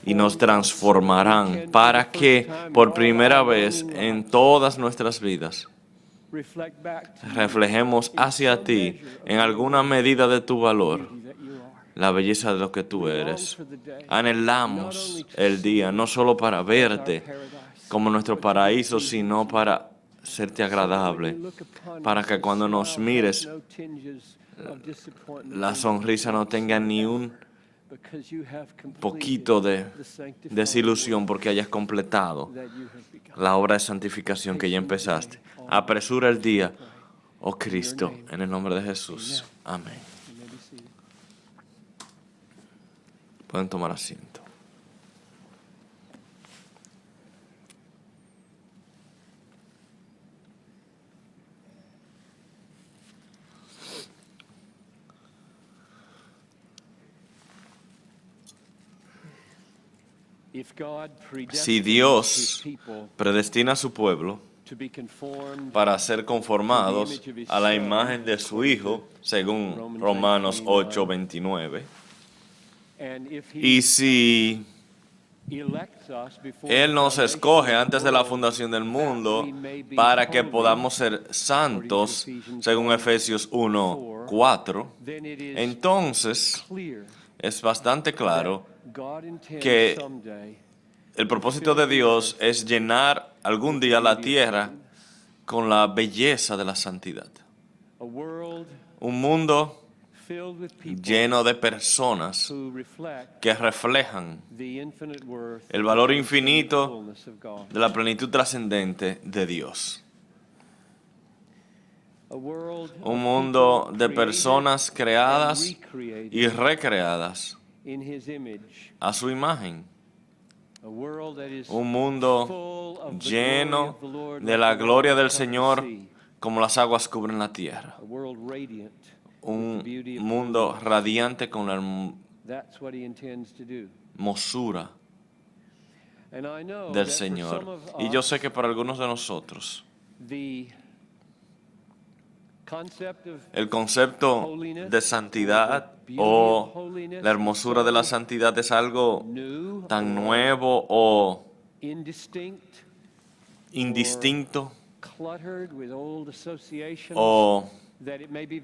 y nos transformarán para que por primera vez en todas nuestras vidas reflejemos hacia ti en alguna medida de tu valor la belleza de lo que tú eres. Anhelamos el día no solo para verte como nuestro paraíso, sino para serte agradable, para que cuando nos mires la sonrisa no tenga ni un poquito de desilusión porque hayas completado la obra de santificación que ya empezaste. Apresura el día, oh Cristo, en el nombre de Jesús. Amén. Pueden tomar asiento. Si Dios predestina a su pueblo para ser conformados a la imagen de su Hijo, según Romanos 8:29, y si Él nos escoge antes de la fundación del mundo para que podamos ser santos, según Efesios 1:4, entonces es bastante claro que el propósito de Dios es llenar algún día la tierra con la belleza de la santidad. Un mundo lleno de personas que reflejan el valor infinito de la plenitud trascendente de Dios. Un mundo de personas creadas y recreadas a su imagen. Un mundo lleno de la gloria del Señor como las aguas cubren la tierra. Un mundo radiante con la hermosura del Señor. Y yo sé que para algunos de nosotros el concepto de santidad o la hermosura de la santidad es algo tan nuevo o indistinto o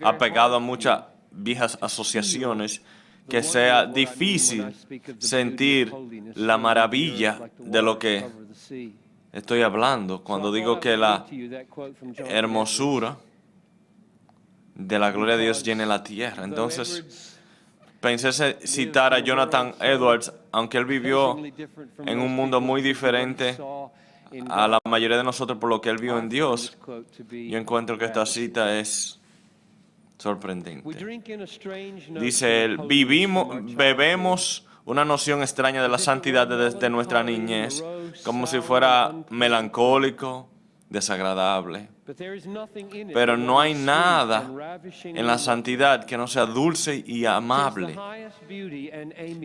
apegado a muchas viejas asociaciones que sea difícil sentir la maravilla de lo que estoy hablando cuando digo que la hermosura de la gloria de Dios llene la tierra. Entonces, pensé citar a Jonathan Edwards, aunque él vivió en un mundo muy diferente a la mayoría de nosotros por lo que él vio en Dios. Yo encuentro que esta cita es sorprendente. Dice él, bebemos una noción extraña de la santidad desde nuestra niñez, como si fuera melancólico, desagradable. Pero no hay nada en la santidad que no sea dulce y amable.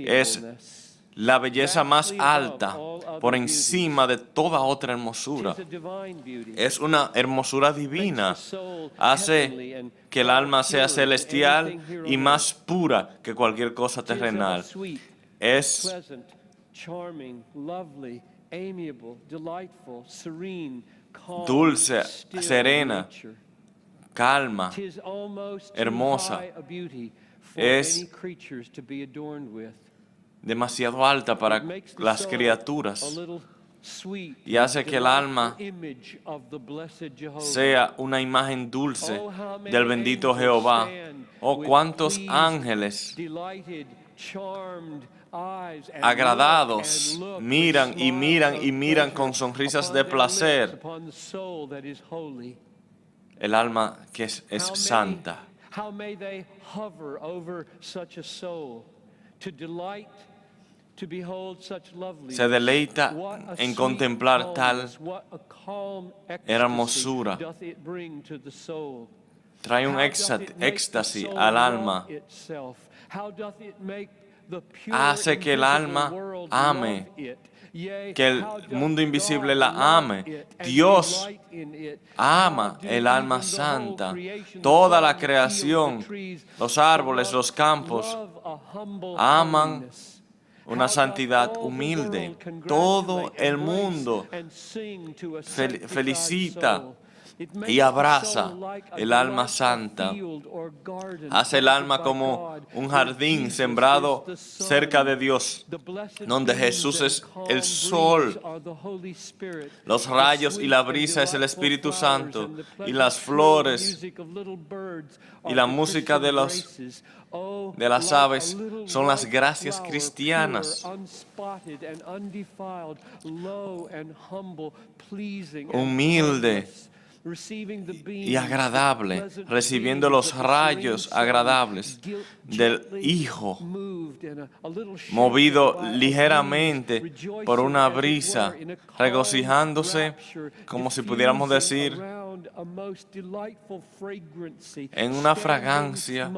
Es la belleza más alta por encima de toda otra hermosura. Es una hermosura divina. Hace que el alma sea celestial y más pura que cualquier cosa terrenal. Es dulce, serena, calma, hermosa. Es demasiado alta para las criaturas y hace que el alma sea una imagen dulce del bendito Jehová. Oh, cuántos ángeles agradados miran y miran y miran con sonrisas de placer el alma que es santa. Se deleita en contemplar tal hermosura. Trae un éxtasis al alma. Hace que el alma ame, que el mundo invisible la ame. Dios ama el alma santa. Toda la creación, los árboles, los campos, aman una santidad humilde. Todo el mundo felicita y abraza el alma santa. Hace el alma como un jardín sembrado cerca de Dios, donde Jesús es el sol. Los rayos y la brisa es el Espíritu Santo, y las flores y la música de las aves son las gracias cristianas. Humilde y agradable, recibiendo los rayos agradables del Hijo, movido ligeramente por una brisa, regocijándose, como si pudiéramos decir, en una fragancia,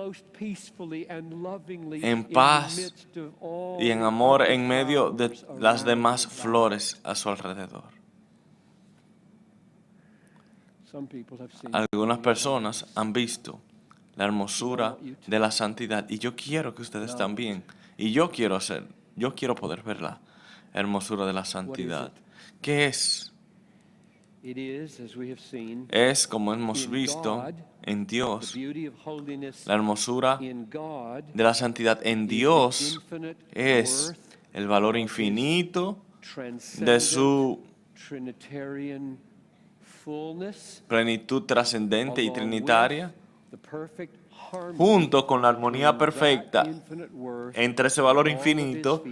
en paz y en amor en medio de las demás flores a su alrededor. Algunas personas han visto la hermosura de la santidad, y yo quiero que ustedes también, y yo quiero poder ver la hermosura de la santidad. ¿Qué es? Es, como hemos visto, en Dios. La hermosura de la santidad en Dios es el valor infinito de su plenitud trascendente y trinitaria, junto con la armonía perfecta entre ese valor infinito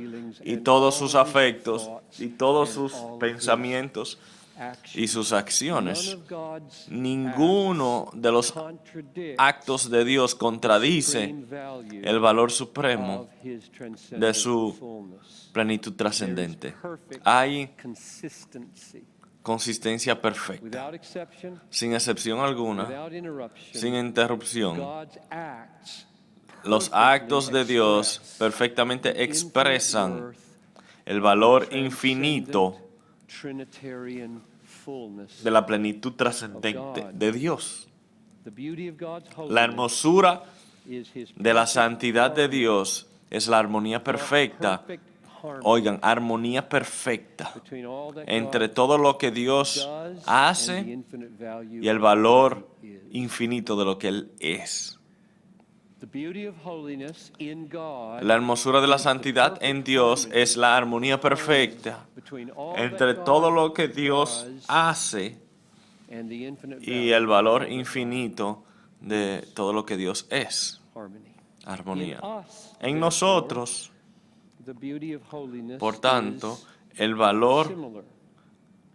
y todos sus afectos y todos sus pensamientos y sus acciones. Ninguno de los actos de Dios contradice el valor supremo de su plenitud trascendente. Hay consistencia perfecta, sin excepción alguna, sin interrupción. Los actos de Dios perfectamente expresan el valor infinito de la plenitud trascendente de Dios. La hermosura de la santidad de Dios es la armonía perfecta. Oigan, armonía perfecta entre todo lo que Dios hace y el valor infinito de lo que Él es. La hermosura de la santidad en Dios es la armonía perfecta entre todo lo que Dios hace y el valor infinito de todo lo que Dios es. Armonía. En nosotros, por tanto,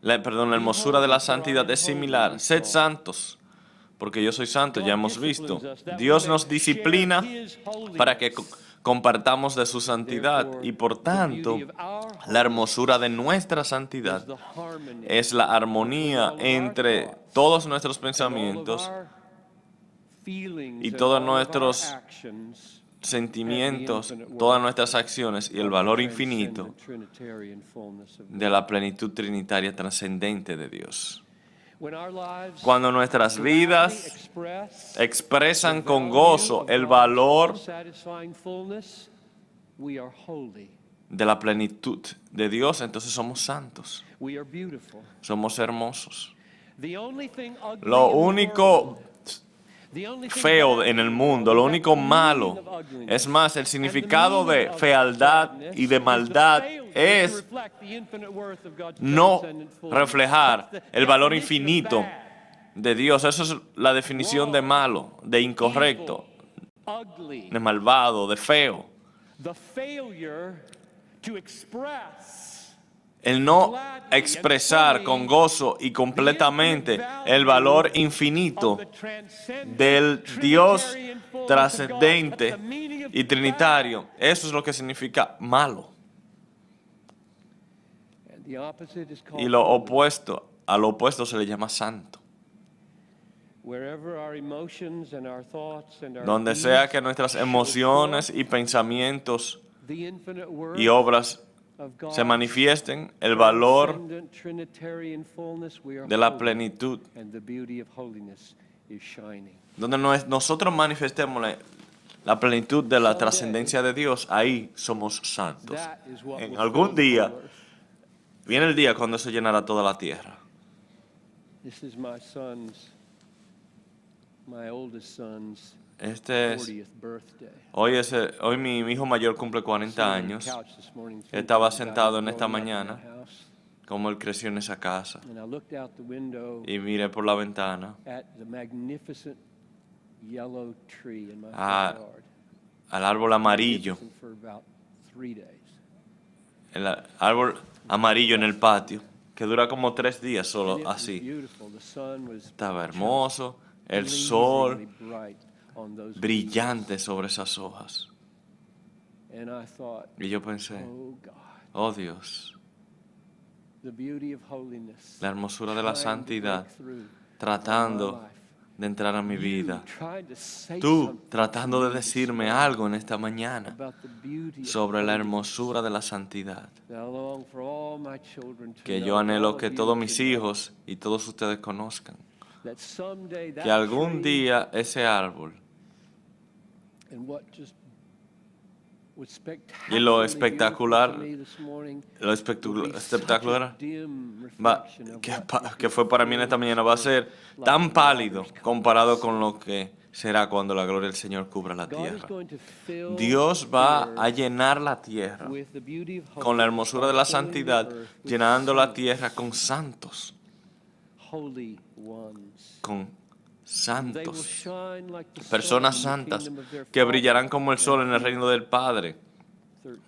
la hermosura de la santidad es similar. Sed santos, porque yo soy santo, ya hemos visto. Dios nos disciplina para que compartamos de su santidad, y por tanto, la hermosura de nuestra santidad es la armonía entre todos nuestros pensamientos y todos nuestros sentimientos, todas nuestras acciones y el valor infinito de la plenitud trinitaria trascendente de Dios. Cuando nuestras vidas expresan con gozo el valor de la plenitud de Dios, entonces somos santos, somos hermosos. Lo único feo en el mundo, lo único malo, es más, el significado de fealdad y de maldad es no reflejar el valor infinito de Dios. Eso es la definición de malo, de incorrecto, de malvado, de feo. El no expresar con gozo y completamente el valor infinito del Dios trascendente y trinitario, eso es lo que significa malo. Y lo opuesto, al opuesto se le llama santo. Donde sea que nuestras emociones y pensamientos y obras se manifiesten, el valor de la plenitud, donde nosotros manifestemos la plenitud de la trascendencia de Dios, ahí somos santos. En algún día, viene el día cuando se llenará toda la tierra. Este es, hoy mi hijo mayor cumple 40 años. Estaba sentado en esta mañana, como él creció en esa casa, y miré por la ventana al árbol amarillo, el árbol amarillo en el patio, que dura como 3 días solo así. Estaba hermoso, el sol brillante sobre esas hojas. Y yo pensé, oh Dios, la hermosura de la santidad tratando de entrar a mi vida. Tú tratando de decirme algo en esta mañana sobre la hermosura de la santidad. Que yo anhelo que todos mis hijos y todos ustedes conozcan. Que algún día ese árbol y lo espectacular que fue para mí en esta mañana va a ser tan pálido comparado con lo que será cuando la gloria del Señor cubra la tierra. Dios va a llenar la tierra con la hermosura de la santidad, llenando la tierra con santos, con santos, personas santas que brillarán como el sol en el reino del Padre.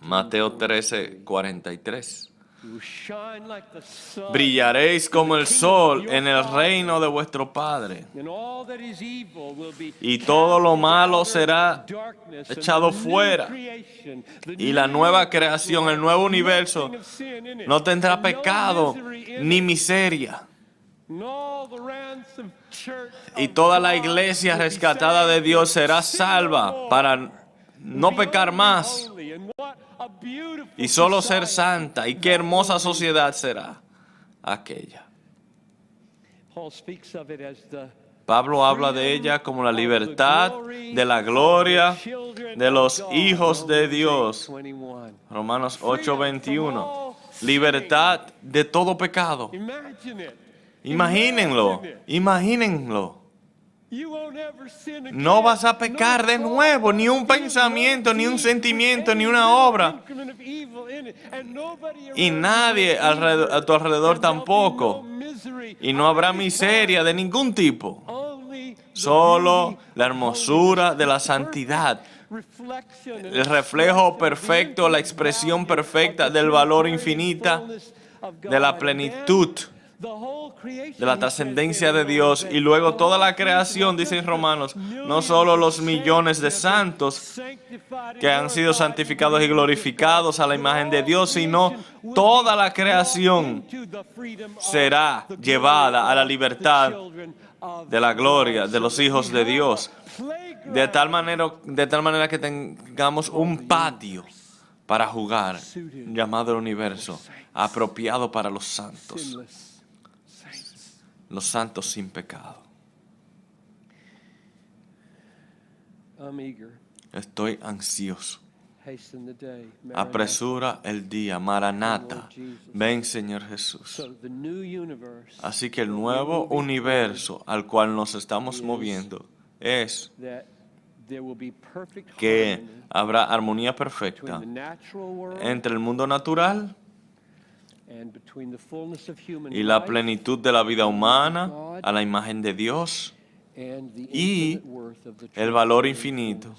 Mateo 13:43. Brillaréis como el sol en el reino de vuestro Padre, y todo lo malo será echado fuera, y la nueva creación, el nuevo universo, no tendrá pecado ni miseria. Y toda la iglesia rescatada de Dios será salva para no pecar más y solo ser santa. Y qué hermosa sociedad será aquella. Pablo habla de ella como la libertad de la gloria de los hijos de Dios. Romanos 8:21. Libertad de todo pecado. Imagínenlo, imagínenlo. No vas a pecar de nuevo, ni un pensamiento, ni un sentimiento, ni una obra. Y nadie a tu alrededor tampoco. Y no habrá miseria de ningún tipo. Solo la hermosura de la santidad. El reflejo perfecto, la expresión perfecta del valor infinito, de la plenitud, de la trascendencia de Dios. Y luego toda la creación, dicen Romanos, no solo los millones de santos que han sido santificados y glorificados a la imagen de Dios, sino toda la creación será llevada a la libertad de la gloria de los hijos de Dios. De tal manera que tengamos un patio para jugar, llamado el universo, apropiado para los santos. Los santos sin pecado. Estoy ansioso. Apresura el día. Maranata. Ven, Señor Jesús. Así que el nuevo universo al cual nos estamos moviendo es que habrá armonía perfecta entre el mundo natural y la plenitud de la vida humana a la imagen de Dios y el valor infinito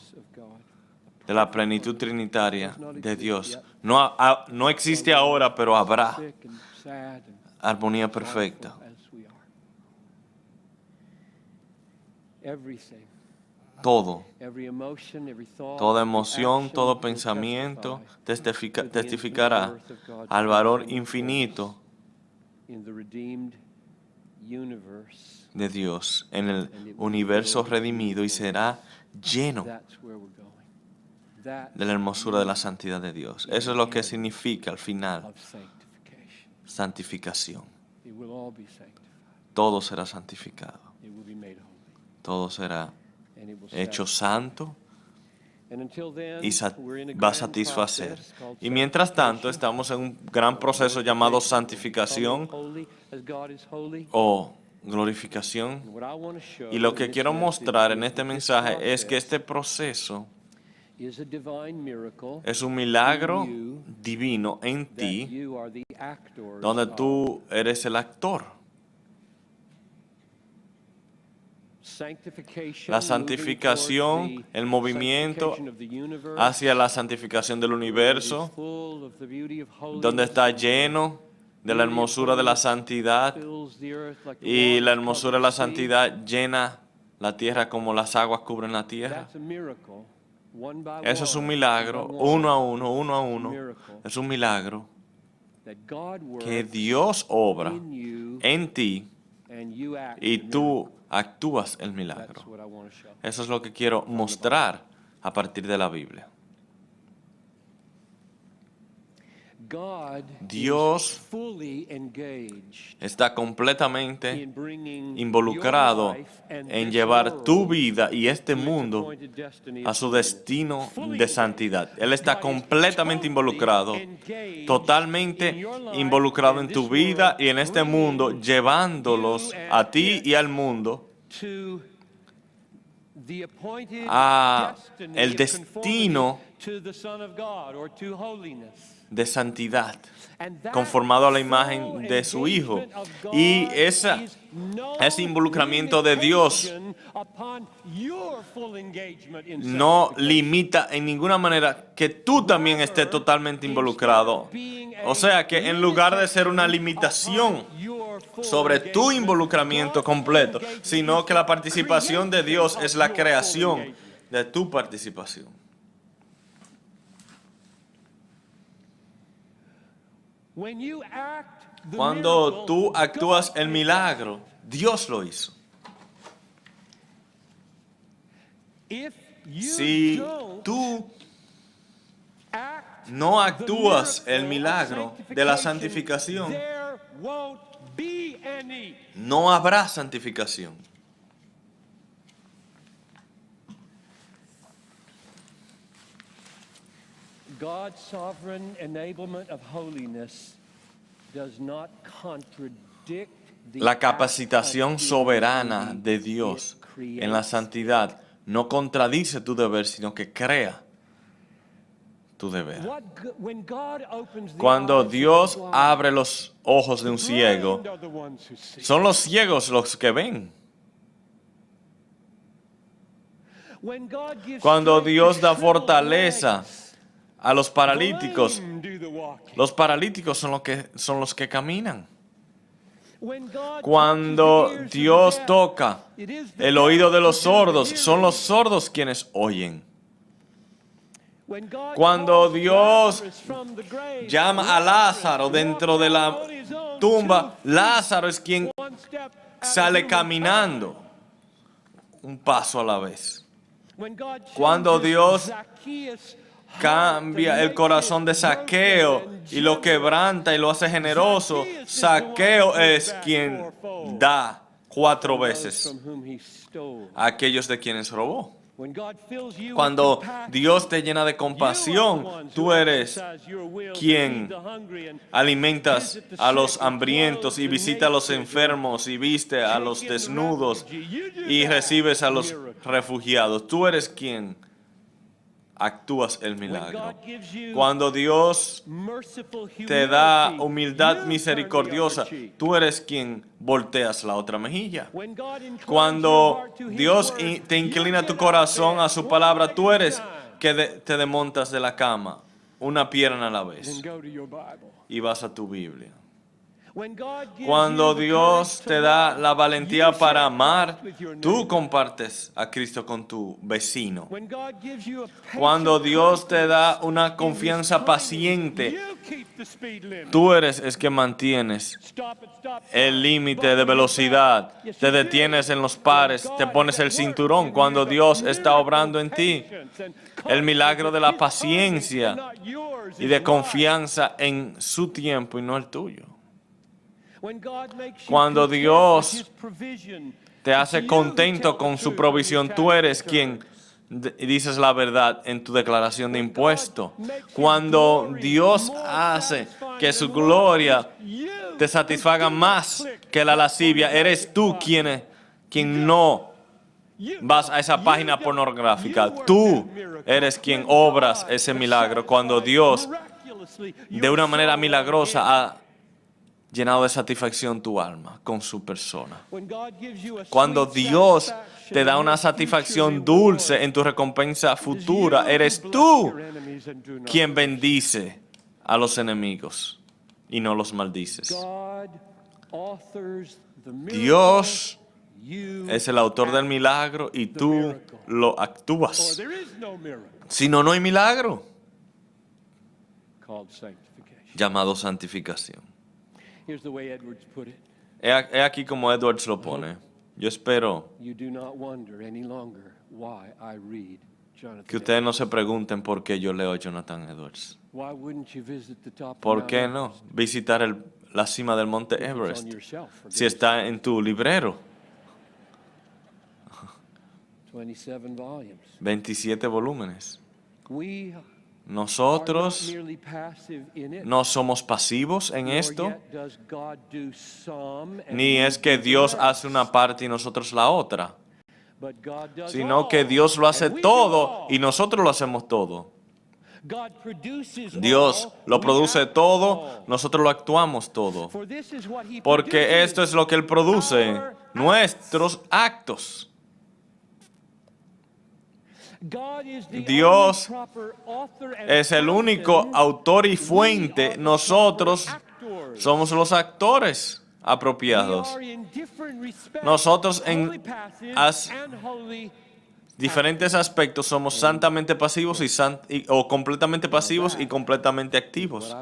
de la plenitud trinitaria de Dios. No existe ahora, pero habrá armonía perfecta. Todo, toda emoción, todo pensamiento testificará al valor infinito de Dios en el universo redimido y será lleno de la hermosura de la santidad de Dios. Eso es lo que significa al final santificación. Todo será santificado. Todo será hecho santo y va a satisfacer. Y mientras tanto, estamos en un gran proceso llamado santificación o glorificación. Y lo que quiero mostrar en este mensaje es que este proceso es un milagro divino en ti, donde tú eres el actor. La santificación, el movimiento hacia la santificación del universo, donde está lleno de la hermosura de la santidad, y la hermosura de la santidad llena la tierra como las aguas cubren la tierra. Eso es un milagro, uno a uno. Es un milagro que Dios obra en ti y tú actúas el milagro. Eso es lo que quiero mostrar a partir de la Biblia. Dios está completamente involucrado en llevar tu vida y este mundo a su destino de santidad. Él está completamente involucrado, totalmente involucrado en tu vida y en este mundo, llevándolos a ti y al mundo a el destino de santidad, conformado a la imagen de su Hijo. Y ese involucramiento de Dios no limita en ninguna manera que tú también estés totalmente involucrado. O sea que en lugar de ser una limitación sobre tu involucramiento completo, sino que la participación de Dios es la creación de tu participación. Cuando tú actúas el milagro, Dios lo hizo. Si tú no actúas el milagro de la santificación, no habrá santificación. God's sovereign enablement of holiness does not contradict La capacitación soberana de Dios en la santidad no contradice tu deber, sino que crea tu deber. Cuando Dios abre los ojos de un ciego, son los ciegos los que ven. Cuando Dios da fortaleza a los paralíticos son los que caminan. Cuando Dios toca el oído de los sordos, son los sordos quienes oyen. Cuando Dios llama a Lázaro dentro de la tumba, Lázaro es quien sale caminando un paso a la vez. Cuando Dios cambia el corazón de Zaqueo y lo quebranta y lo hace generoso, Zaqueo es quien da 4 veces a aquellos de quienes robó. Cuando Dios te llena de compasión, tú eres quien alimentas a los hambrientos y visita a los enfermos y viste a los desnudos y recibes a los refugiados. Tú eres quien actúas el milagro. Cuando Dios te da humildad misericordiosa, tú eres quien volteas la otra mejilla. Cuando Dios te inclina tu corazón a su palabra, tú eres que te desmontas de la cama, una pierna a la vez, y vas a tu Biblia. Cuando Dios te da la valentía para amar, tú compartes a Cristo con tu vecino. Cuando Dios te da una confianza paciente, tú eres que mantienes el límite de velocidad, te detienes en los pares, te pones el cinturón cuando Dios está obrando en ti. El milagro de la paciencia y de confianza en su tiempo y no el tuyo. Cuando Dios te hace contento con su provisión, tú eres quien y dices la verdad en tu declaración de impuesto. Cuando Dios hace que su gloria te satisfaga más que la lascivia, eres tú quien no vas a esa página pornográfica. Tú eres quien obras ese milagro cuando Dios de una manera milagrosa ha llenado de satisfacción tu alma con su persona. Cuando Dios te da una satisfacción dulce en tu recompensa futura, eres tú quien bendice a los enemigos y no los maldices. Dios es el autor del milagro y tú lo actúas. Si no, no hay milagro. Llamado santificación. He aquí como Edwards lo pone. Yo espero que ustedes no se pregunten por qué yo leo a Jonathan Edwards. ¿Por qué no visitar la cima del monte Everest si está en tu librero? 27 volúmenes. Nosotros no somos pasivos en esto, ni es que Dios hace una parte y nosotros la otra, sino que Dios lo hace todo y nosotros lo hacemos todo. Dios lo produce todo, nosotros lo actuamos todo. Porque esto es lo que Él produce, nuestros actos. Dios es el único autor y fuente. Nosotros somos los actores apropiados. Nosotros en diferentes aspectos somos santamente pasivos o completamente pasivos y completamente activos.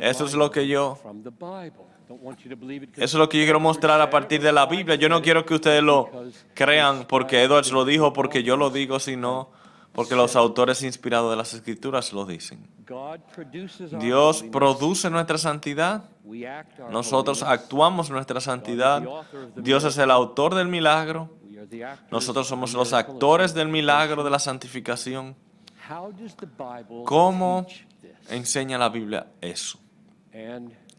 Eso es lo que yo quiero mostrar a partir de la Biblia. Yo no quiero que ustedes lo crean porque Edwards lo dijo, porque yo lo digo, sino porque los autores inspirados de las Escrituras lo dicen. Dios produce nuestra santidad. Nosotros actuamos nuestra santidad. Dios es el autor del milagro. Nosotros somos los actores del milagro de la santificación. ¿Cómo enseña la Biblia eso?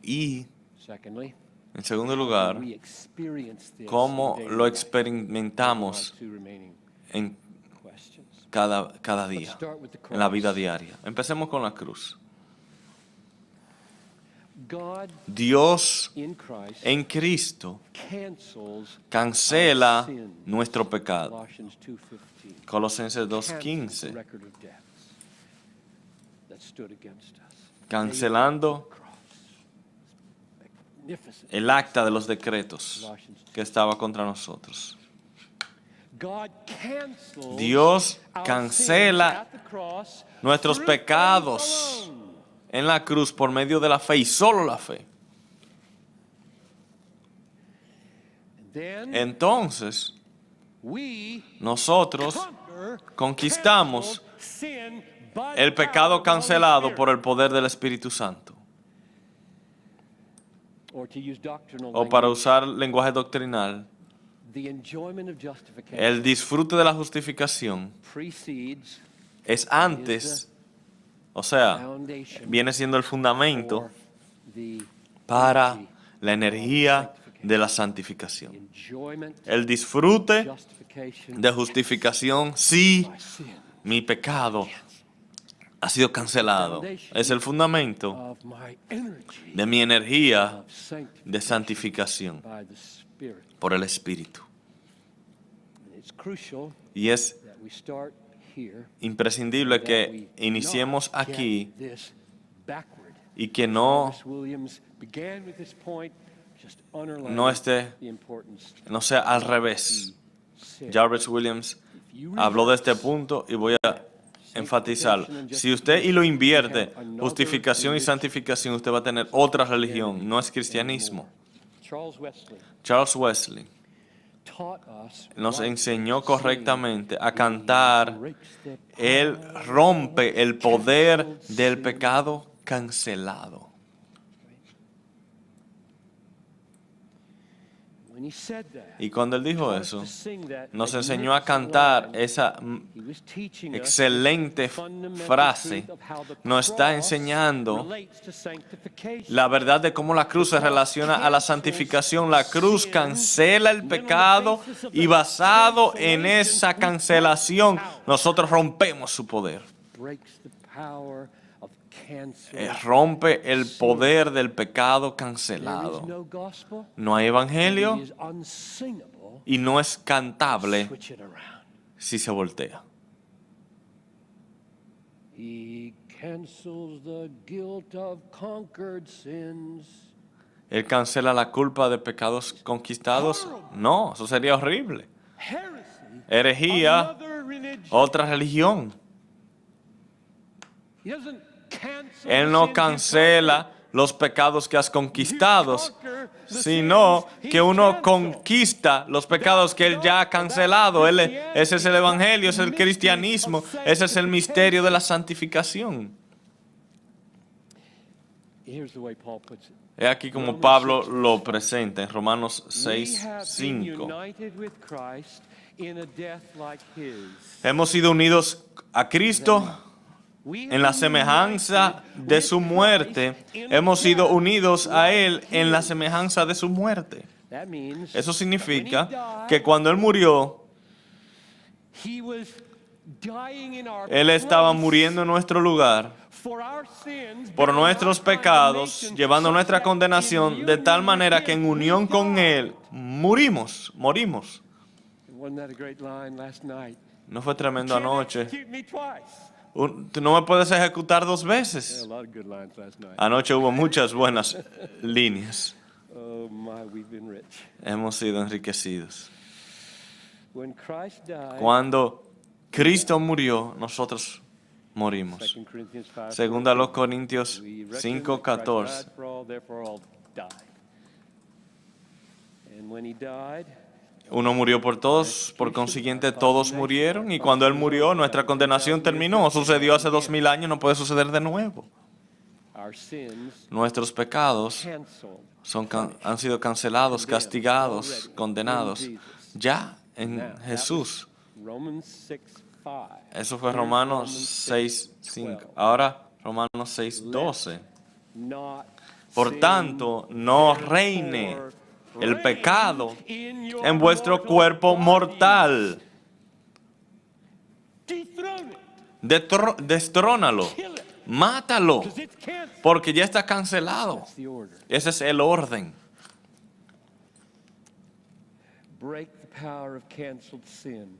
Y, en segundo lugar, ¿cómo lo experimentamos en cada día, en la vida diaria? Empecemos con la cruz. Dios en Cristo cancela nuestro pecado. Colosenses 2:15. Cancelando el acta de los decretos que estaba contra nosotros. Dios cancela nuestros pecados en la cruz por medio de la fe y solo la fe. Entonces, nosotros conquistamos el pecado cancelado por el poder del Espíritu Santo. O para usar lenguaje doctrinal, el disfrute de la justificación es antes, o sea, viene siendo el fundamento para la energía de la santificación. El disfrute de justificación, sí, mi pecado ha sido cancelado. Es el fundamento de mi energía de santificación por el Espíritu. Y es imprescindible que iniciemos aquí y que no sea al revés. Jarvis Williams habló de este punto y voy a enfatizarlo. Si usted lo invierte, justificación y santificación, usted va a tener otra religión, no es cristianismo. Charles Wesley nos enseñó correctamente a cantar. Él rompe el poder del pecado cancelado. When he said that, Y cuando Él dijo taught us eso, to sing that nos enseñó a magnificent cantar line. esa He was teaching us excelente the fundamental frase. truth of how the Nos está cross enseñando relates to sanctification. la verdad de cómo la cruz se relaciona a la santificación. La cruz cancela el pecado y basado en esa cancelación, nosotros rompemos su poder. Breaks the power of cancel. Rompe el poder del pecado There is cancelado. no gospel. No hay evangelio It is unsingable. y no es cantable Switch it around. si se voltea. He cancels the guilt of conquered sins. ¿Él cancela la culpa de pecados conquistados? No, eso sería horrible. Heresy. Herejía, Another religion. otra religión. He doesn't cancel Él the no sins you cancela los pecados que has conquistado, sino que uno conquista los pecados que Él ya ha cancelado. Ese es el evangelio, ese es el cristianismo, ese es el misterio de la santificación. Here's the way Paul puts it. Es aquí como Pablo lo presenta en Romanos We have been 6:5. united with Christ in a death like his. Hemos sido unidos a Cristo We en la have been semejanza united de with su muerte. Christ in a Hemos sido death unidos a like Él en la his. semejanza de su muerte. That means Eso when significa he died, que cuando Él murió, he was dying in our Él estaba place muriendo en nuestro lugar for our sins, por bearing nuestros our pecados, condemnation, llevando such nuestra that condenación, in de tal union manera with que en him, unión we con died. Él morimos. Wasn't that a great line last night? ¿No fue tremendo Can't anoche? execute me twice. Tú no me puedes ejecutar dos There veces. are a lot of good lines last night. Anoche hubo muchas buenas líneas. Oh my, we've been rich. Hemos sido enriquecidos. When Christ died, Cuando Cristo murió, nosotros morimos. 2 Corinthians 5, Segunda a los Corintios we reckon that Christ 5:14. died for all, therefore all died. And when he died, Uno murió por todos, por consiguiente todos murieron, y cuando Él murió, nuestra condenación terminó. Sucedió hace 2000 años, no puede suceder de nuevo. our sins Nuestros pecados canceled. han sido cancelados, castigados, condenados, ya en Jesús. Romans 6:5. Eso fue Romanos 6:5. Ahora Romanos 6:12. Not Por sin, tanto, no therefore, reine el reign pecado in your en vuestro mortal cuerpo bodies. mortal. Dethrone it, Destrónalo, kill it, mátalo, 'cause it's canceled. porque ya está cancelado. That's the order. Ese es el orden. Break the power of canceled sin.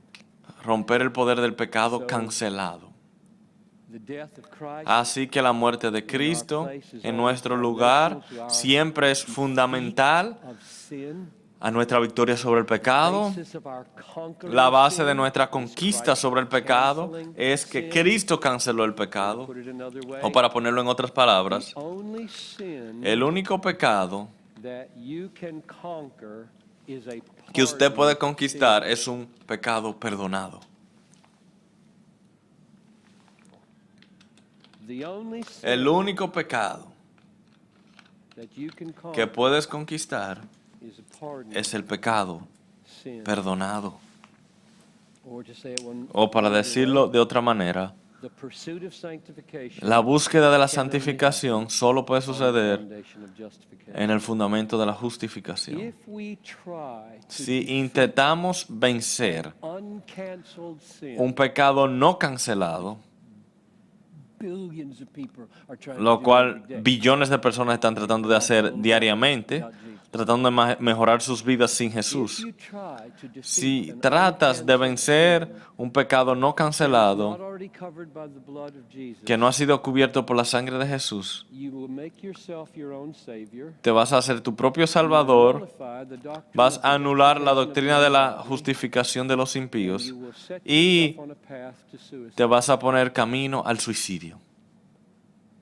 Romper el poder del pecado cancelado. The death of Christ Así que la muerte de Cristo en nuestro lugar siempre es fundamental of sin, a nuestra victoria sobre el pecado. basis of our conquering La base de sin, nuestra is conquista Christ sobre el pecado canceling es que sin. Cristo canceló el pecado. Put it another way, O para ponerlo en otras palabras, the only sin el único pecado that you can conquer is a que usted puede pardoned conquistar sin. es un pecado perdonado. The only sin El único pecado that you can que conquer puedes conquistar is a pardoned es el pecado sin. perdonado. Or to say it one O para another decirlo way, de otra manera, the pursuit of sanctification la búsqueda de la can only santificación happen solo puede on the suceder foundation of justification. en el fundamento de la justificación. If we try to Si defeat intentamos vencer uncanceled sin, un pecado no cancelado, billions of people are trying to lo do cual every day. billones de personas están tratando de hacer diariamente, tratando de mejorar sus vidas sin If Jesús. you try to defeat Si an tratas de uncanceled vencer sin un pecado no not cancelado already covered by the blood of Jesus, que no ha sido cubierto por la sangre de Jesús, you will make yourself your own savior. te vas a hacer tu propio You will Salvador, nullify the doctrine vas of the a anular la justification of doctrina the de la ungodly, justificación de los and impíos you will set y yourself on a path to suicide. te vas a poner camino al suicidio.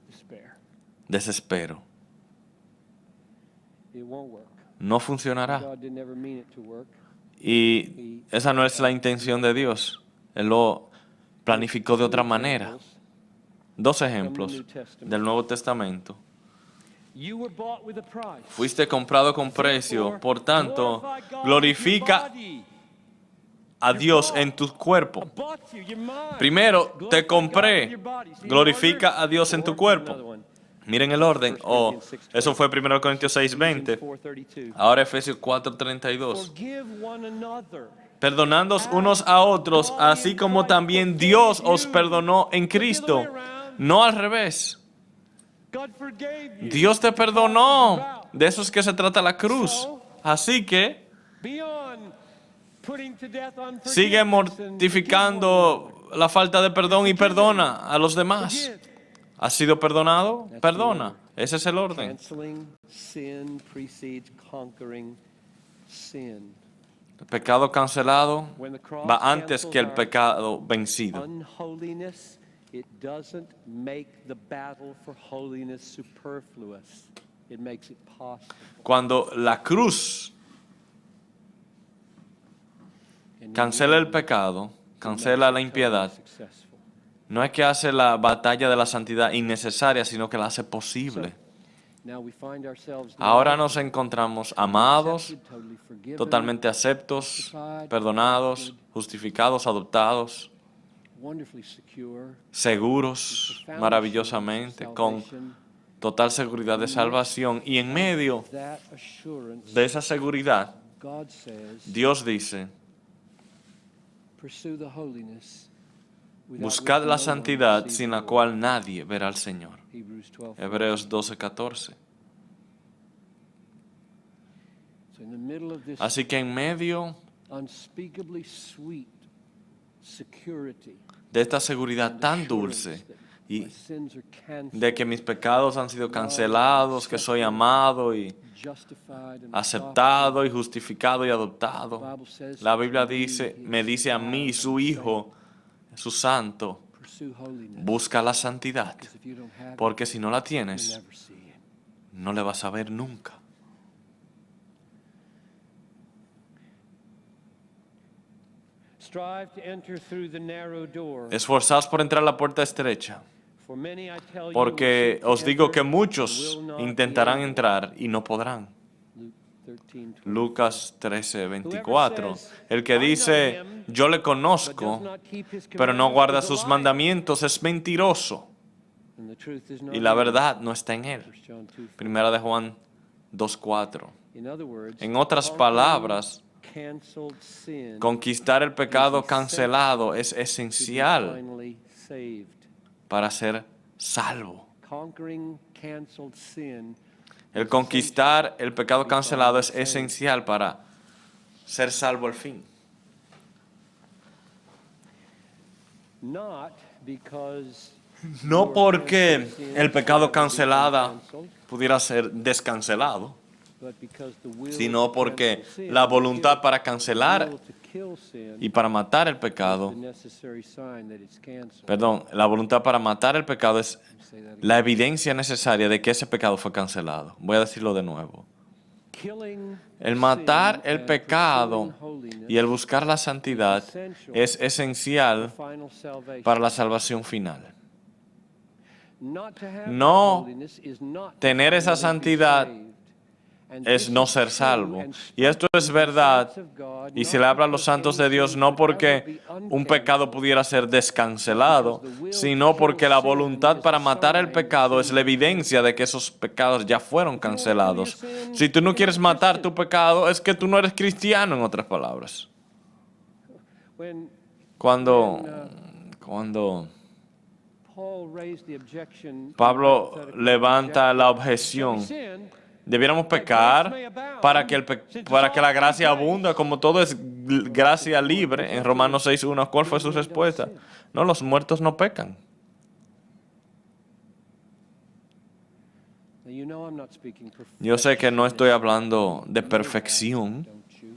Despair. Desespero. It won't work. No funcionará. God didn't ever mean it to work. Y esa no es la intención de Dios. Él lo planificó de otra manera. Dos ejemplos del Nuevo Testamento. You were bought with a price. Fuiste comprado con precio. Por tanto, Glorify God glorifica with your body. a Dios en tu I cuerpo. bought you, you're mine. Primero, te Glorify God with compré. your body. See the Glorifica order? a Dios en tu Or, cuerpo. another one. Miren el orden. 1 Corinthians 6:20. Eso fue 1 Corintios 6:20. Ephesians 4:32. Ahora Efesios 4:32. Forgive one another. Perdonándoos unos a otros, así como también Dios os perdonó en Cristo. No al revés. God forgave you. Dios te perdonó. De eso es que se trata la cruz. Así que Beyond putting to death sigue unforgiveness and mortificando la falta de perdón y perdona a los demás. ¿Has sido perdonado? Perdona. Ese es el orden. canceling sin precedes conquering sin. El pecado cancelado When the cross va antes que el cancels our pecado vencido. unholiness, it doesn't make the battle for holiness superfluous. It makes it possible. Cuando la cruz cancela el pecado, cancela la impiedad, Successful. no es que hace la batalla de la santidad innecesaria, sino que la hace posible. Now we find ourselves Ahora now nos encontramos amados, accepted, totally forgiven, totalmente aceptos, perdonados, justificados, adoptados, wonderfully secure, seguros profound maravillosamente, assurance of con salvation. total seguridad de salvación. Y en medio That assurance, de esa seguridad, God says, Dios dice, pursue the holiness without buscad which la no one santidad will see sin the la Lord. cual nadie verá al Señor. Hebrews 12. Hebreos 12:14. So in the middle of this Así que en medio unspeakably sweet security, de esta seguridad tan dulce y de que mis pecados han sido cancelados, que soy amado y aceptado y justificado y adoptado, la Biblia dice, me dice a mí, su Hijo, su Santo, busca la santidad, porque si no la tienes, no le vas a ver nunca. Esforzaos por entrar a la puerta estrecha, porque os digo que muchos intentarán entrar y no podrán. Lucas 13:24. El que dice, yo le conozco, pero no guarda sus mandamientos, es mentiroso. Y la verdad no está en él. Primera de Juan 2:4. En otras palabras, conquistar el pecado cancelado es esencial para ser salvo. El conquistar el pecado cancelado es esencial para ser salvo al fin. No porque el pecado cancelado pudiera ser descancelado, sino porque la voluntad para cancelar y para matar el pecado, la voluntad para matar el pecado es la evidencia necesaria de que ese pecado fue cancelado. Voy a decirlo de nuevo. El matar el pecado y el buscar la santidad es esencial para la salvación final. No tener esa santidad es no ser salvo. Y esto es verdad, y se le habla a los santos de Dios no porque un pecado pudiera ser descancelado, sino porque la voluntad para matar el pecado es la evidencia de que esos pecados ya fueron cancelados. Si tú no quieres matar tu pecado, es que tú no eres cristiano, en otras palabras. Cuando Pablo levanta la objeción, debiéramos pecar para que la gracia abunda, como todo es gracia libre. En Romanos 6:1, ¿cuál fue su respuesta? No, los muertos no pecan. Yo sé que no estoy hablando de perfección.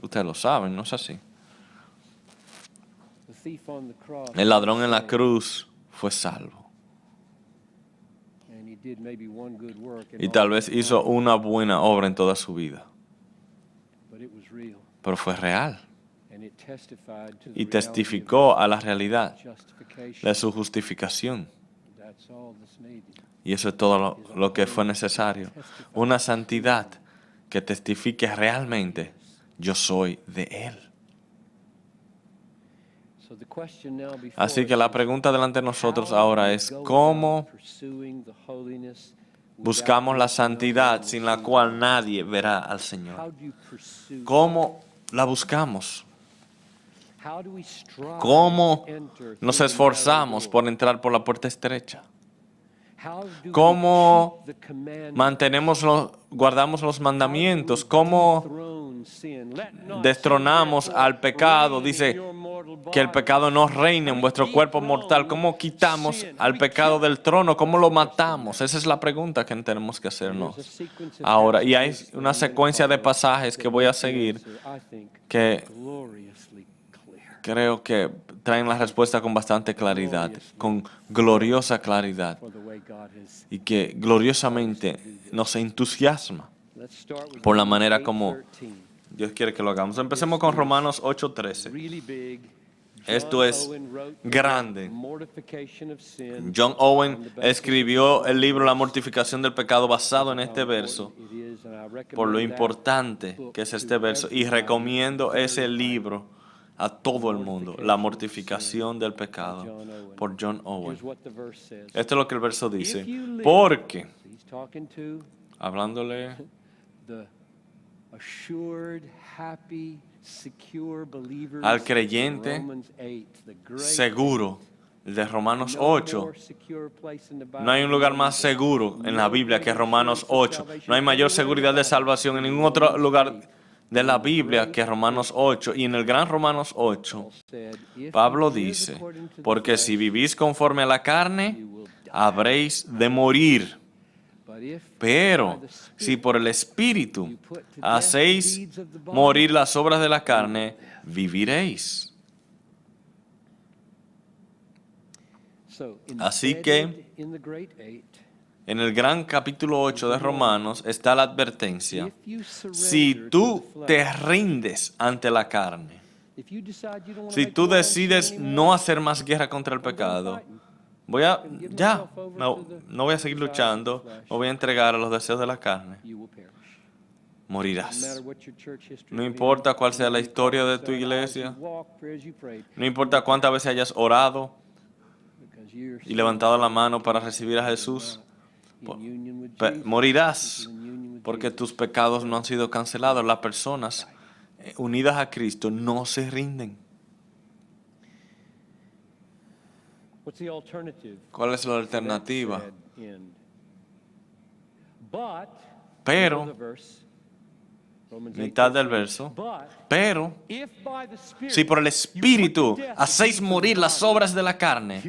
Ustedes lo saben, ¿no es así? El ladrón en la cruz fue salvo. Y tal vez hizo una buena obra en toda su vida. Pero fue real. Y testificó a la realidad de su justificación. Y eso es todo lo que fue necesario. Una santidad que testifique realmente, yo soy de Él. Así que la pregunta delante de nosotros ahora es, ¿cómo buscamos la santidad sin la cual nadie verá al Señor? ¿Cómo la buscamos? ¿Cómo nos esforzamos por entrar por la puerta estrecha? ¿Cómo guardamos los mandamientos? ¿Cómo destronamos al pecado? Dice que el pecado no reine en vuestro cuerpo mortal. ¿Cómo quitamos al pecado del trono? ¿Cómo lo matamos? Esa es la pregunta que tenemos que hacernos ahora. Y hay una secuencia de pasajes que voy a seguir que creo que traen la respuesta con bastante claridad, con gloriosa claridad, y que gloriosamente nos entusiasma por la manera como Dios quiere que lo hagamos. Empecemos con Romanos 8:13. Esto es grande. John Owen escribió el libro La mortificación del pecado basado en este verso, por lo importante que es este verso, y recomiendo ese libro a todo el mundo, La mortificación del pecado, por John Owen. Esto es lo que el verso dice. Porque, hablándole al creyente seguro de Romanos 8, no hay un lugar más seguro en la Biblia que Romanos 8. No hay mayor seguridad de salvación en ningún otro lugar de la Biblia que Romanos 8. Y en el gran Romanos 8, Pablo dice, porque si vivís conforme a la carne, habréis de morir. Pero si por el Espíritu hacéis morir las obras de la carne, viviréis. Así que en el gran capítulo 8 de Romanos está la advertencia. Si tú te rindes ante la carne, si tú decides no hacer más guerra contra el pecado, no voy a seguir luchando, me voy a entregar a los deseos de la carne, morirás. No importa cuál sea la historia de tu iglesia, no importa cuántas veces hayas orado y levantado la mano para recibir a Jesús, morirás porque tus pecados no han sido cancelados. Las personas unidas a Cristo no se rinden. ¿Cuál es la alternativa? Pero, mitad del verso, pero si por el Espíritu hacéis morir las obras de la carne,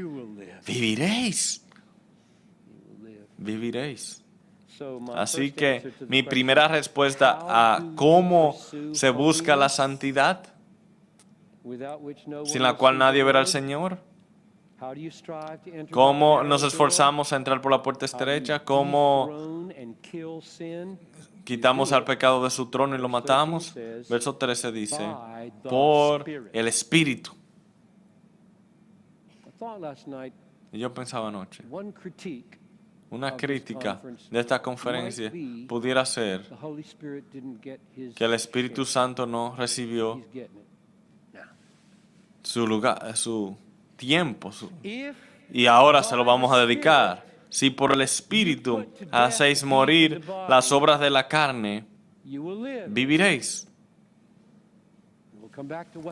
viviréis. Viviréis. Así que mi primera respuesta a cómo se busca la santidad, sin la cual nadie verá al Señor. ¿Cómo nos esforzamos a entrar por la puerta estrecha? ¿Cómo quitamos al pecado de su trono y lo matamos? Verso 13 dice, por el Espíritu. Y yo pensaba anoche, una crítica de esta conferencia pudiera ser que el Espíritu Santo no recibió su lugar, su tiempo, y ahora se lo vamos a dedicar. Si por el Espíritu hacéis morir las obras de la carne, viviréis.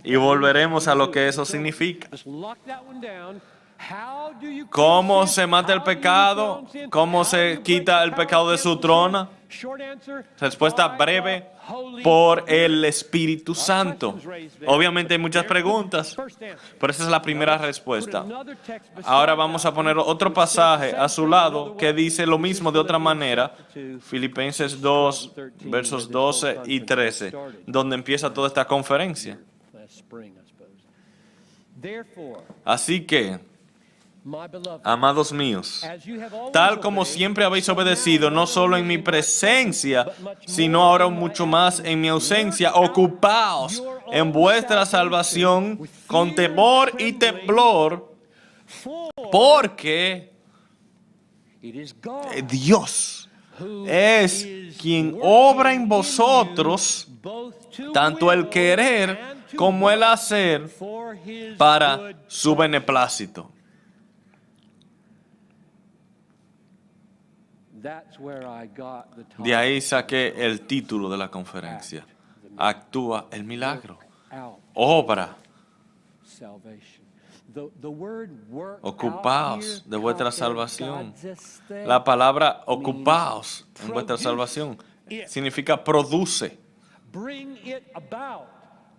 Y volveremos a lo que eso significa. ¿Cómo se mata el pecado? ¿Cómo se quita el pecado de su trono? Respuesta breve, por el Espíritu Santo. Obviamente hay muchas preguntas, pero esa es la primera respuesta. Ahora vamos a poner otro pasaje a su lado que dice lo mismo de otra manera. Filipenses 2, versos 12 y 13, donde empieza toda esta conferencia. Así que, amados míos, tal como siempre habéis obedecido, no solo en mi presencia, sino ahora mucho más en mi ausencia, ocupaos en vuestra salvación con temor y temblor, porque It is God Dios who es is quien obra en working vosotros in you both to tanto el will querer and to como el work hacer for his para good su pleasure. beneplácito. That's where I got the De ahí topic. saqué el título de la conferencia. Actúa el milagro. Out Obra. salvation. The word work Ocupaos out de vuestra here, salvación. katergazeste, La palabra ocupaos en vuestra salvación significa produce. bring it about,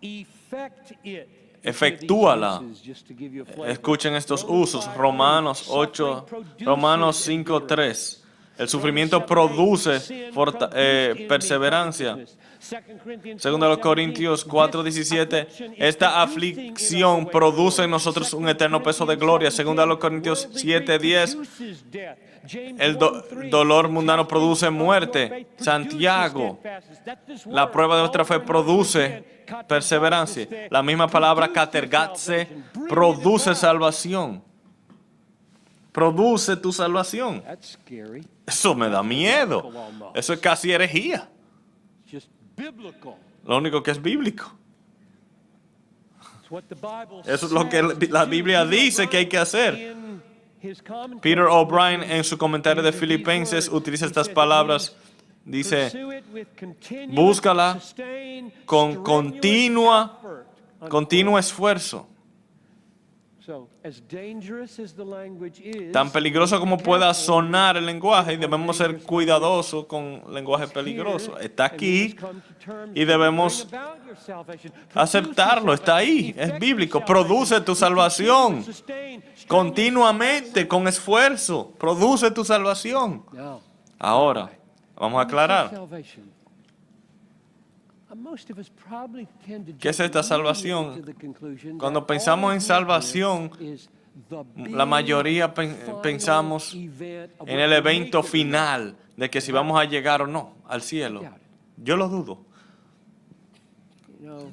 effect it. Efectúala. Just to give you a flavor. Escuchen estos Romans usos. 5:3, Romanos suffering 8, produces Romanos endurance. 5:3. El sufrimiento Romans 7:8, produce sin produced in me perseverancia. covetousness. 2 Corinthians Segundo a los 4:17, Corintios 4:17, this affliction is esta producing in us aflicción a produce en way. nosotros un 2 eterno peso de Corinthians gloria. Segundo a los 7:10, Corintios worldly 7:10, produces death. James el 1:3, dolor the mundano testing produce of your muerte. faith produces Santiago, steadfastness. That this la word, prueba de vuestra fe over and over produce again, perseverancia. katergazeste, La misma palabra produce your catergatse salvation. Bring it produce about. salvación. Produce tu salvación. That's scary. Eso me da miedo. Eso es casi herejía. Just biblical. Lo único que es bíblico. It's what the Bible Eso es lo que says la to Biblia do. dice que hay que hacer. In his commentary, Peter O'Brien en su comentario de uses these Filipenses words. utiliza He estas says it palabras. means Dice, pursue it with continuous, búscala sustained, con strenuous effort. continuo esfuerzo. So, as dangerous as the language is, Tan peligroso como be pueda careful sonar el lenguaje, y debemos ser dangerous cuidadosos con lenguaje it's peligroso. here, Está and we must aquí come to terms y with it. debemos Bring about your salvation. Produce aceptarlo. your Está ahí, salvation. es Effect bíblico. your Produce salvation. tu With salvación continuous, sustained, strenuous continuamente, con esfuerzo. Produce tu salvación. Now, Ahora, vamos a aclarar. salvation. Most of us probably tend to ¿Qué es jump esta salvación? immediately to the conclusion Cuando that pensamos all en of the salvación, event is the la big mayoría final pensamos event of en whether el we evento make it or not. final de que si vamos a llegar o no al cielo. Yo lo dudo. You know,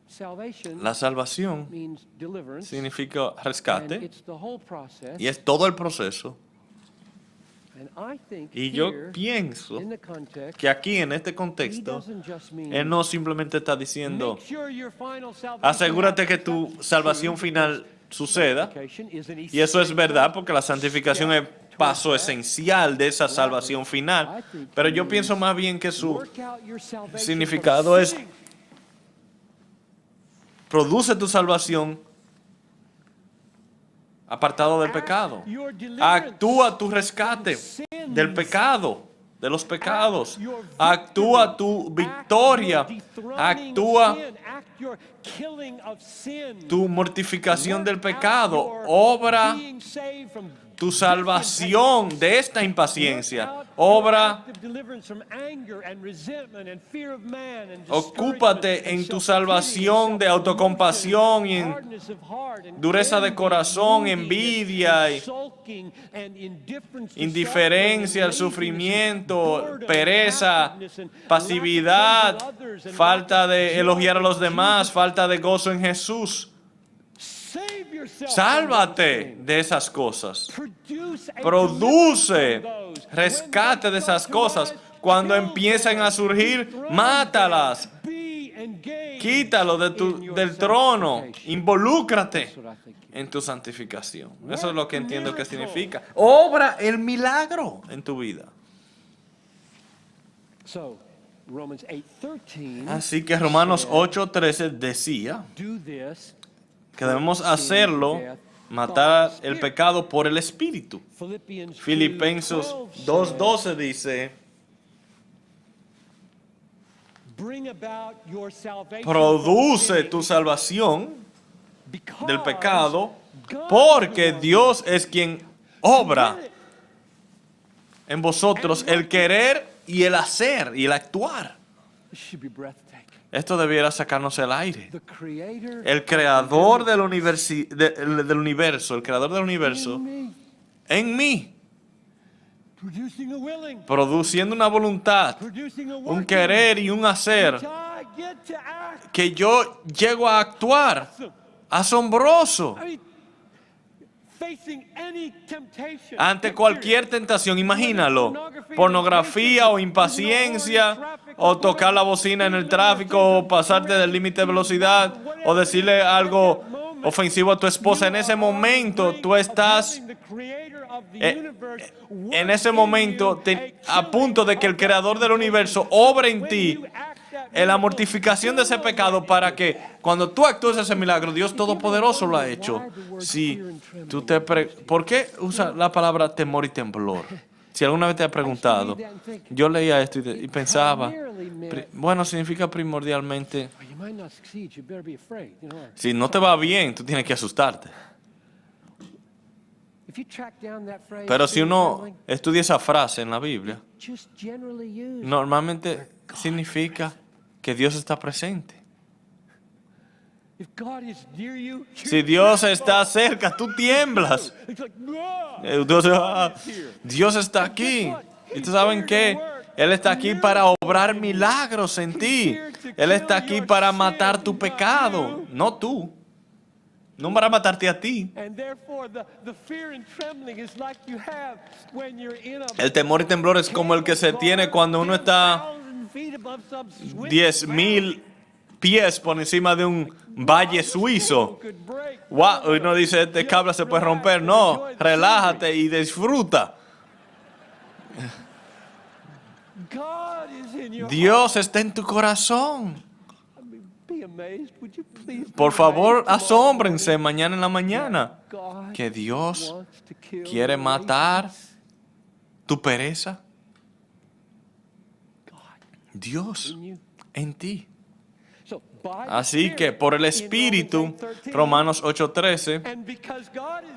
salvation La salvación means deliverance, significa and rescate it's the whole process. y es todo el proceso. And I think Y yo here, pienso in the context, que aquí en este he contexto, doesn't just mean Él no simplemente está diciendo, make sure your final salvation asegúrate que happens. tu That's salvación true, final because suceda. sanctification is an Y eso es essential verdad porque la santificación es paso towards that. esencial de esa salvación final. Pero yo pienso más bien que su Work out your salvation significado from es sinning. produce tu salvación apartado del pecado. Your deliverance Actúa tu rescate from del sins. pecado, de los pecados. Act your Actúa victory. tu victoria. Act your dethroning Actúa of sin. Act your killing of sin. tu mortificación del Work out pecado. your Obra being saved from tu this salvación impediment. de esta Work impaciencia. out your Obra, act of deliverance from anger and resentment and fear of man and ocúpate discouragement en and tu self-pity salvación and de autocompasión y self-promotion, en hardness of heart and dureza de envy, corazón, moodiness envidia and y sulking and indifference to indiferencia al suffering and sufrimiento, laziness and pereza, boredom, and pasividad, lack of praise of others and falta lack of de joy elogiar a in los demás, Jesus. falta de gozo en Jesús. Save yourself from Sálvate those things. de esas cosas. Produce a Produce deliverance from those. rescate When de they esas start to cosas. rise, Cuando kill empiecen them, a surgir, dethrone mátalas. them, be engaged Quítalo in your del trono. sanctification. Involúcrate That's what I think. en tu santificación. Eso es lo que entiendo que significa. Obra el milagro en tu vida. So, Romans 8:13. Así que Romanos 8:13 decía Do this. que debemos hacerlo, matar el pecado por el Espíritu. Philippians Filipenses 2:12 dice, bring about your salvation produce from tu sin, salvación because del pecado, God porque will Dios es quien obra do it. en vosotros el querer y el hacer y el actuar. This should be breathtaking. Esto debiera sacarnos el aire. The creator El creador del universo, el creador del universo, in me, en mí, producing a willing, produciendo una voluntad, producing a un working, querer y un hacer, which I get to act. que yo llego a actuar. Asombroso. I mean, ante cualquier tentación, imagínalo, pornografía o impaciencia, o tocar la bocina en el tráfico, o pasarte del límite de velocidad, o decirle algo ofensivo a tu esposa. En ese momento tú estás a punto de que el creador del universo obre en ti en la mortificación de ese pecado, para que cuando tú actúes ese milagro, Dios Todopoderoso lo ha hecho. Si tú ¿por qué usa la palabra temor y temblor? Si alguna vez te has preguntado, yo leía esto y pensaba, bueno, significa primordialmente, si no te va bien, tú tienes que asustarte. Pero si uno estudia esa frase en la Biblia, normalmente significa que Dios está presente. Si Dios está cerca, tú tiemblas. Dios está aquí. ¿Y tú saben qué? Él está aquí para obrar milagros en ti. Él está aquí para matar tu pecado, no tú. No para matarte a ti. El temor y temblor es como el que se tiene cuando uno está 10,000 pies por encima de un valle suizo. Wow, uno dice, este cable se puede romper. No, relájate y disfruta. Dios está en tu corazón. Por favor, asómbrense mañana en la mañana que Dios quiere matar tu pereza. Dios en ti. Así que por el Espíritu, Romanos 8:13,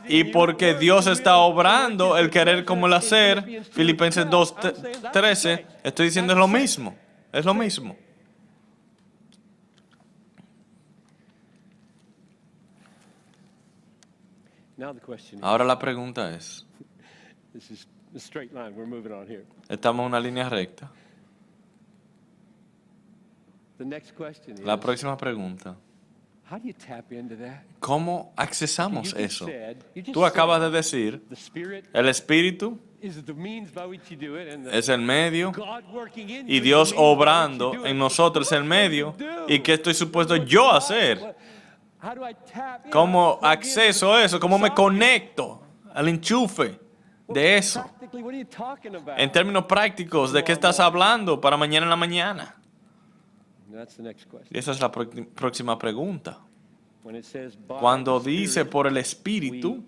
y porque Dios está obrando el querer como el hacer, Filipenses 2:13, estoy diciendo es lo mismo, es lo mismo. Ahora la pregunta es, estamos en una línea recta. La próxima pregunta, ¿cómo accesamos eso? Tú acabas de decir, el Espíritu es el medio y Dios obrando en nosotros es el medio. ¿Y qué estoy supuesto yo a hacer? ¿Cómo acceso a eso? ¿Cómo me conecto al enchufe de eso? En términos prácticos, ¿de qué estás hablando para mañana en la mañana? Y esa es la próxima pregunta. Cuando dice por el Espíritu,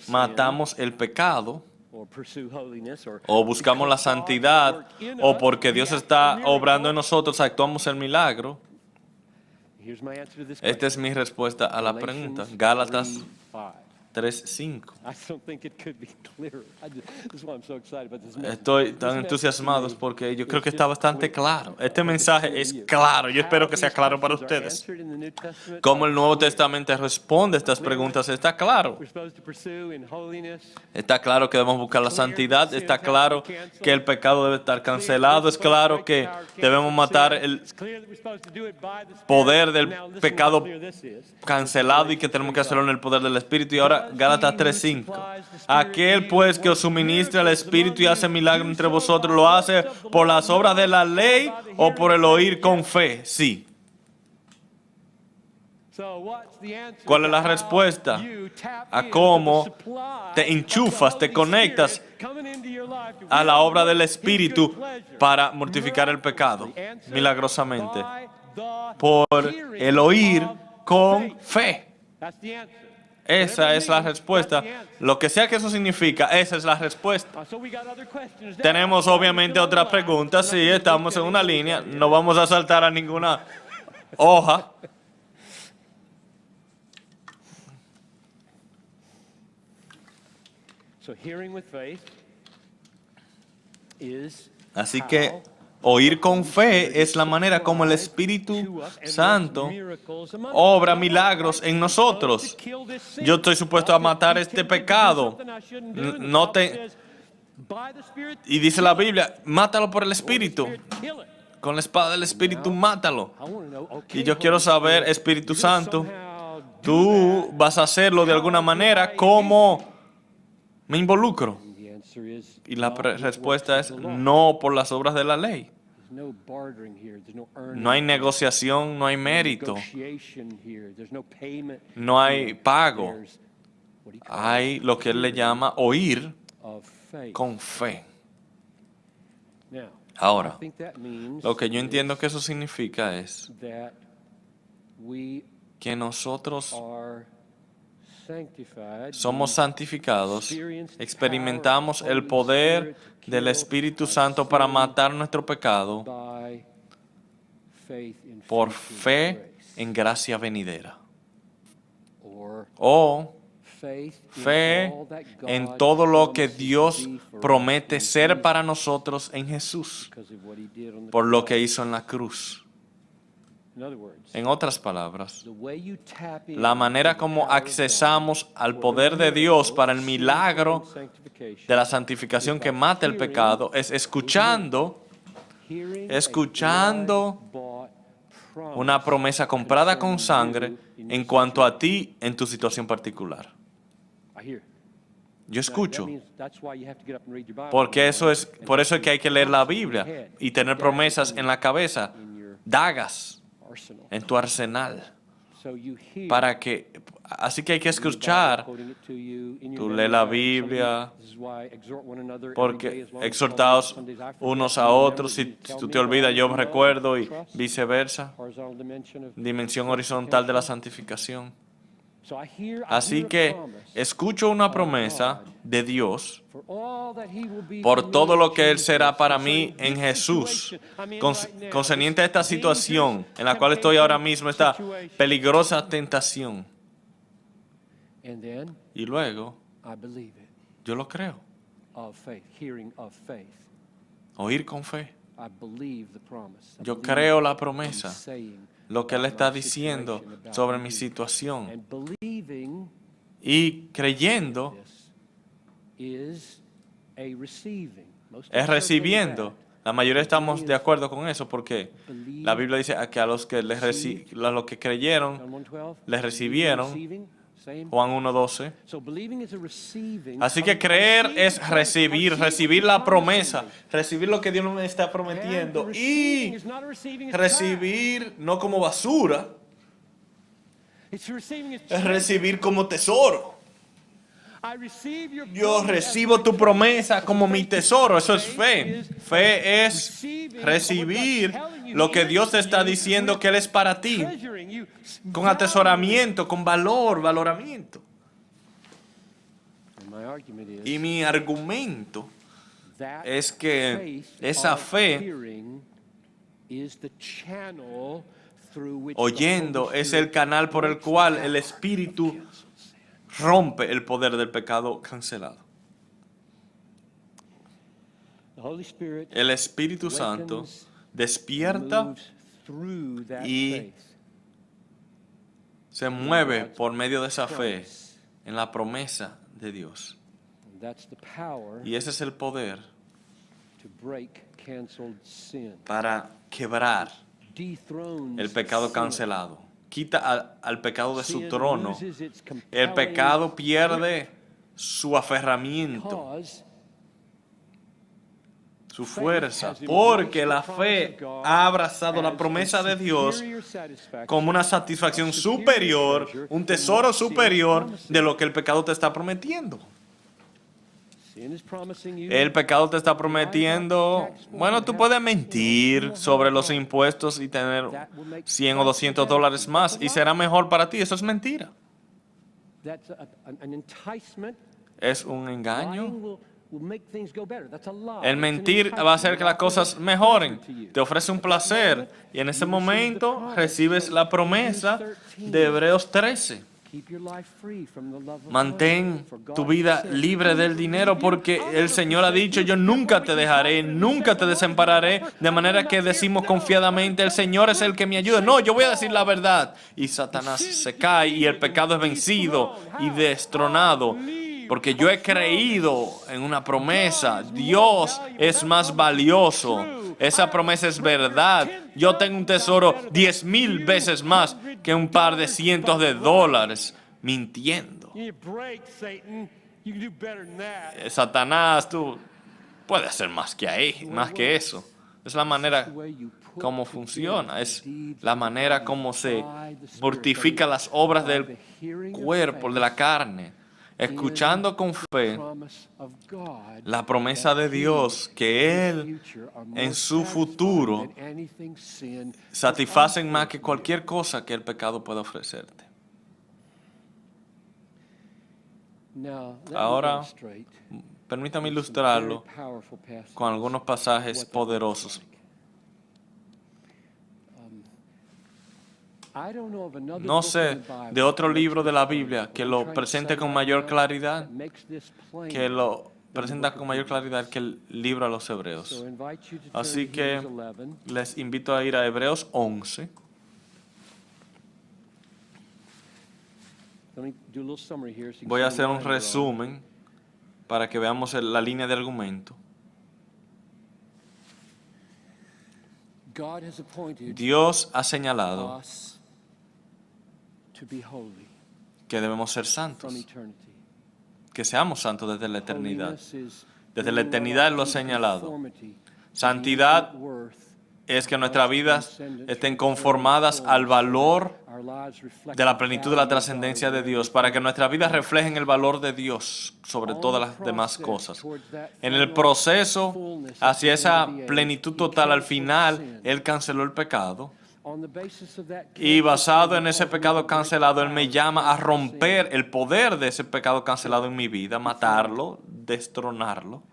matamos el pecado, o buscamos la santidad, o porque Dios está obrando en nosotros, actuamos el milagro. Esta es mi respuesta a la pregunta. Gálatas 3:5. Estoy tan entusiasmado porque yo creo que está bastante claro. Este mensaje es claro. Yo espero que sea claro para ustedes. Cómo el Nuevo Testamento responde a estas preguntas está claro. Está claro que debemos buscar la santidad. Está claro que el pecado debe estar cancelado. Es claro que debemos matar el poder del pecado cancelado y que tenemos que hacerlo en el poder del Espíritu. Y ahora Gálatas 3:5. Aquel pues que os suministra el Espíritu y hace milagro entre vosotros, ¿lo hace por las obras de la ley o por el oír con fe? Sí. ¿Cuál es la respuesta? A cómo te enchufas, te conectas a la obra del Espíritu para mortificar el pecado, milagrosamente. Por el oír con fe. Esa es la respuesta. Lo que sea que eso significa, esa es la respuesta. Tenemos obviamente otras preguntas. Sí, estamos en una línea. No vamos a saltar a ninguna hoja. Así que oír con fe es la manera como el Espíritu Santo obra milagros en nosotros. Yo estoy supuesto a matar este pecado. Y dice la Biblia, mátalo por el Espíritu. Con la espada del Espíritu, mátalo. Y yo quiero saber, Espíritu Santo, tú vas a hacerlo de alguna manera, ¿cómo me involucro? And the answer is, Y la not with respuesta works es of the law. no por las obras de la ley. There's no bartering here. There's no earning No hay here. negociación, no hay There's no mérito, negotiation here. There's no payment no hay here. pago. There's what he calls Hay lo que él le hearing llama oír of faith. con fe. Now, Ahora, I think that means lo que yo entiendo is que eso significa es that we que nosotros are sanctified. somos We santificados, experience the experimentamos power of el the Holy poder Spirit to del kill Espíritu our Santo para sin matar nuestro pecado by faith in por future fe grace. en gracia venidera. Or O faith in fe all that God en todo lo que promises to Dios be for us promete in ser Jesus para nosotros en Jesús, because of what he did on the por lo que cross. hizo en la cruz. In other words, En otras palabras, the way you tap in la manera to the como power of accesamos God al for poder the de Dios miracle para el of sin milagro killing sanctification de la santificación is que by mata el hearing, pecado es escuchando escuchando una promesa comprada con sangre en cuanto a ti en tu situación particular. Yo escucho, porque por eso es que hay que leer la Biblia y tener promesas en la cabeza, dagas en tu arsenal, así que hay que escuchar. Tú lees la Biblia, porque exhortaos unos a otros, si tú te olvidas, yo me recuerdo, y viceversa, dimensión horizontal de la santificación. Así que escucho una promesa de Dios por todo lo que Él será para mí en Jesús, concerniente a esta situación en la cual estoy ahora mismo, esta peligrosa tentación. Y luego, yo lo creo. Oír con fe. Yo creo la promesa, lo que Él está diciendo sobre mi situación. Y creyendo es recibiendo. La mayoría estamos de acuerdo con eso porque la Biblia dice que a los que creyeron, les recibieron. Juan 1:12. Así que creer es recibir la promesa, recibir lo que Dios nos está prometiendo y recibir no como basura, es recibir como tesoro. Yo recibo tu promesa como mi tesoro, eso es fe. Fe es recibir lo que Dios te está diciendo que Él es para ti, con atesoramiento, con valoramiento. Y mi argumento es que esa fe, oyendo, es el canal por el cual el Espíritu rompe el poder del pecado cancelado. El Espíritu Santo despierta y se mueve por medio de esa fe en la promesa de Dios. Y ese es el poder para quebrar el pecado cancelado. Quita al pecado de su trono. El pecado pierde su aferramiento, su fuerza, porque la fe ha abrazado la promesa de Dios como una satisfacción superior, un tesoro superior de lo que el pecado te está prometiendo. El pecado te está prometiendo, bueno, tú puedes mentir sobre los impuestos y tener $100 o $200 más y será mejor para ti. Eso es mentira. Es un engaño. El mentir va a hacer que las cosas mejoren. Te ofrece un placer y en ese momento recibes la promesa de Hebreos 13. Mantén tu vida libre del dinero porque el Señor ha dicho, yo nunca te dejaré, nunca te desampararé, de manera que decimos confiadamente, el Señor es el que me ayuda. No, yo voy a decir la verdad. Y Satanás se cae y el pecado es vencido y destronado. porque yo he creído en una promesa. Dios es más valioso. Esa promesa es verdad. Yo tengo un tesoro 10,000 veces más que un par de cientos de dólares. Mintiendo. Satanás, tú puedes hacer más que ahí, más que eso. Es la manera como funciona, es la manera como se mortifican las obras del cuerpo, de la carne, escuchando con fe la promesa de Dios que Él en su futuro satisfacen más que cualquier cosa que el pecado pueda ofrecerte. Ahora, permítame ilustrarlo con algunos pasajes poderosos. No sé de otro libro de la Biblia que lo presente con mayor claridad, que el libro a los Hebreos. Así que les invito a ir a Hebreos 11. Voy a hacer un resumen para que veamos la línea de argumento. Dios ha señalado que debemos ser santos, que seamos santos desde la eternidad. Desde la eternidad Él lo ha señalado. Santidad es que nuestras vidas estén conformadas al valor de la plenitud de la trascendencia de Dios, para que nuestras vidas reflejen el valor de Dios sobre todas las demás cosas. En el proceso hacia esa plenitud total, al final, Él canceló el pecado. Y basado en ese pecado cancelado, Él me llama a romper el poder de ese pecado cancelado en mi vida, matarlo, destronarlo,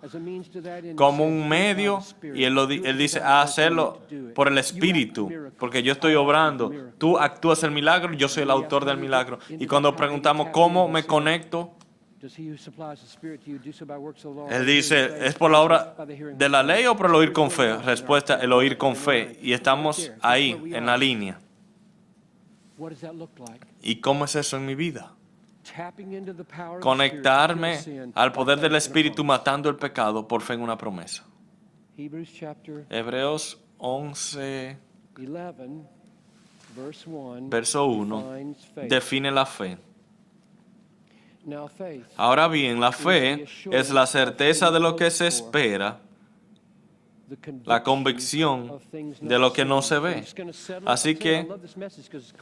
como un medio, y Él dice, a hacerlo por el Espíritu, porque yo estoy obrando, tú actúas el milagro, yo soy el autor del milagro. Y cuando preguntamos cómo me conecto, Él dice, ¿es por la obra de la ley o por el oír con fe? Respuesta, el oír con fe. Y estamos ahí, en la línea. ¿Y cómo es eso en mi vida? Conectarme al poder del Espíritu matando el pecado por fe en una promesa. Hebreos 11, verso 1, define la fe. Ahora bien, la fe es la certeza de lo que se espera, la convicción de lo que no se ve. Así que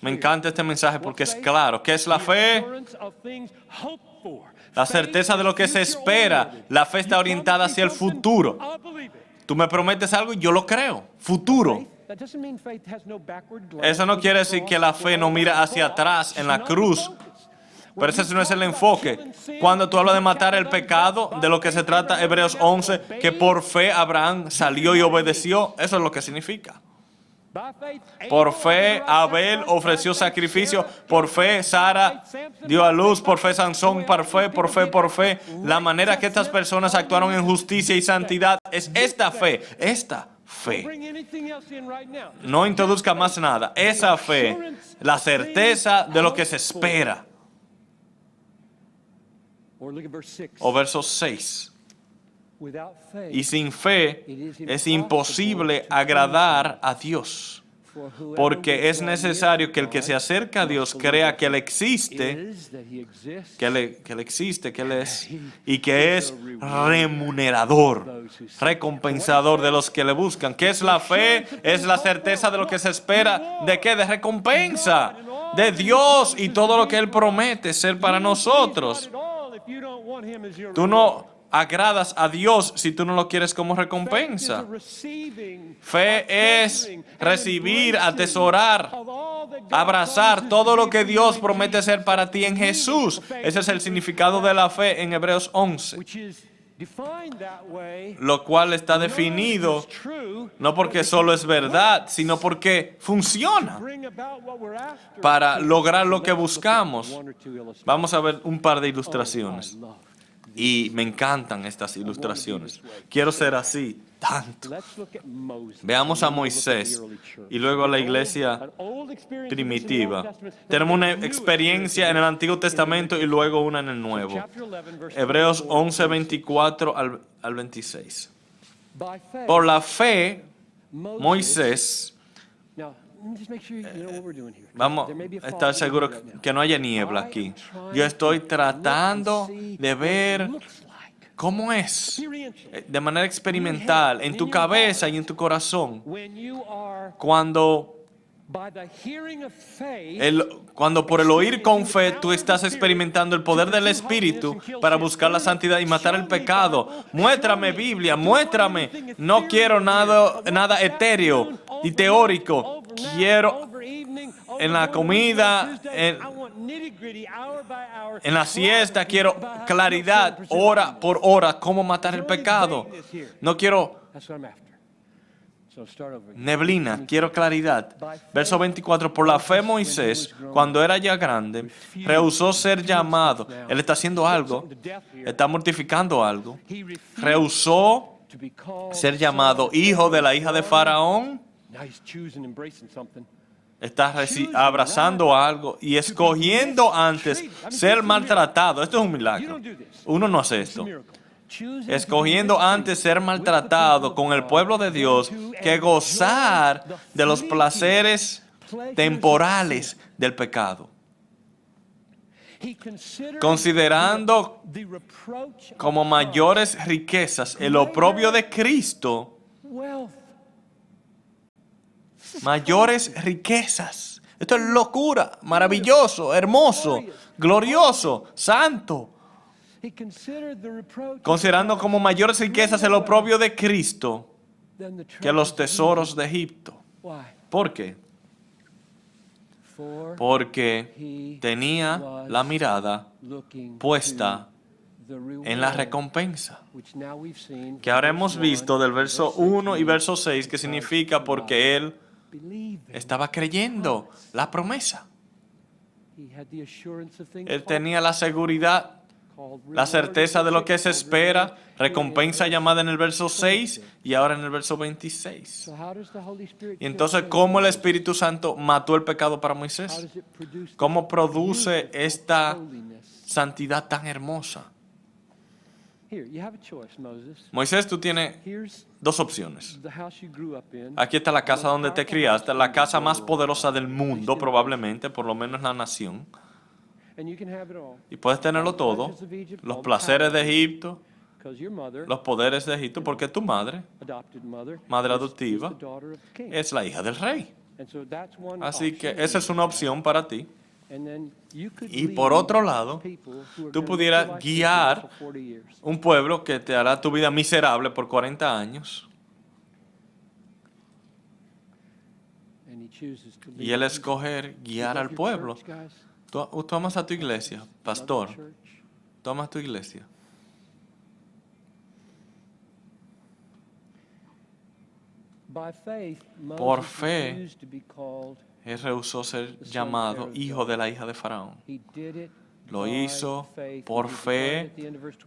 me encanta este mensaje porque es claro. ¿Qué es la fe? La certeza de lo que se espera. La fe está orientada hacia el futuro. Tú me prometes algo y yo lo creo. Futuro. Eso no quiere decir que la fe no mira hacia atrás en la cruz. Pero ese no es el enfoque. Cuando tú hablas de matar el pecado, de lo que se trata Hebreos 11, que por fe Abraham salió y obedeció, eso es lo que significa. Por fe Abel ofreció sacrificio, por fe Sara dio a luz, por fe Sansón, por fe. La manera que estas personas actuaron en justicia y santidad es esta fe. No introduzca más nada. Esa fe, la certeza de lo que se espera. O verso 6. Y sin fe es imposible agradar a Dios, porque es necesario que el que se acerca a Dios crea que Él existe, que Él es, y que es remunerador, recompensador de los que le buscan. ¿Qué es la fe? Es la certeza de lo que se espera. ¿De qué? De recompensa. De Dios y todo lo que Él promete ser para nosotros. Tú no agradas a Dios si tú no lo quieres como recompensa. Fe es recibir, atesorar, abrazar todo lo que Dios promete ser para ti en Jesús. Ese es el significado de la fe en Hebreos 11. Lo cual está definido no porque solo es verdad, sino porque funciona para lograr lo que buscamos. Vamos a ver un par de ilustraciones. Y me encantan estas ilustraciones. Quiero ser así, tanto. Veamos a Moisés y luego a la iglesia primitiva. Tenemos una experiencia en el Antiguo Testamento y luego una en el Nuevo. Hebreos 11, 24 al 26. Por la fe, Moisés, vamos a estar seguros que no haya niebla aquí. Yo estoy tratando de ver cómo es, de manera experimental, en tu cabeza y en tu corazón, cuando por el oír con fe tú estás experimentando el poder del Espíritu para buscar la santidad y matar el pecado. Muéstrame Biblia, muéstrame. No quiero nada etéreo y teórico. Quiero en la comida, en la siesta, quiero claridad, hora por hora, cómo matar el pecado. No quiero neblina, quiero claridad. Verso 24, por la fe Moisés, cuando era ya grande, rehusó ser llamado. Él está haciendo algo, está mortificando algo. Rehusó ser llamado hijo de la hija de Faraón. Está abrazando algo y escogiendo antes ser maltratado. Esto es un milagro. Uno no hace esto. Escogiendo antes ser maltratado con el pueblo de Dios que gozar de los placeres temporales del pecado. Considerando como mayores riquezas el oprobio de Cristo, mayores riquezas. Esto es locura, maravilloso, hermoso, glorioso, santo. Considerando como mayores riquezas el oprobio de Cristo que los tesoros de Egipto. ¿Por qué? Porque tenía la mirada puesta en la recompensa, que ahora hemos visto del verso 1 y verso 6, que significa porque él estaba creyendo la promesa. Él tenía la seguridad, la certeza de lo que se espera, recompensa llamada en el verso 6 y ahora en el verso 26. Y entonces, ¿cómo el Espíritu Santo mató el pecado para Moisés? ¿Cómo produce esta santidad tan hermosa? Moisés, tú tienes dos opciones. Aquí está la casa donde te criaste, la casa más poderosa del mundo, probablemente, por lo menos la nación. Y puedes tenerlo todo, los placeres de Egipto, los poderes de Egipto, porque tu madre adoptiva, es la hija del rey. Así que esa es una opción para ti. Y por otro lado, tú pudieras guiar un pueblo que te hará tu vida miserable por 40 años. Y él escoger guiar al pueblo. Tú amas a tu iglesia, pastor. Tú amas tu iglesia. Por fe, él rehusó ser llamado hijo de la hija de Faraón. Lo hizo por fe,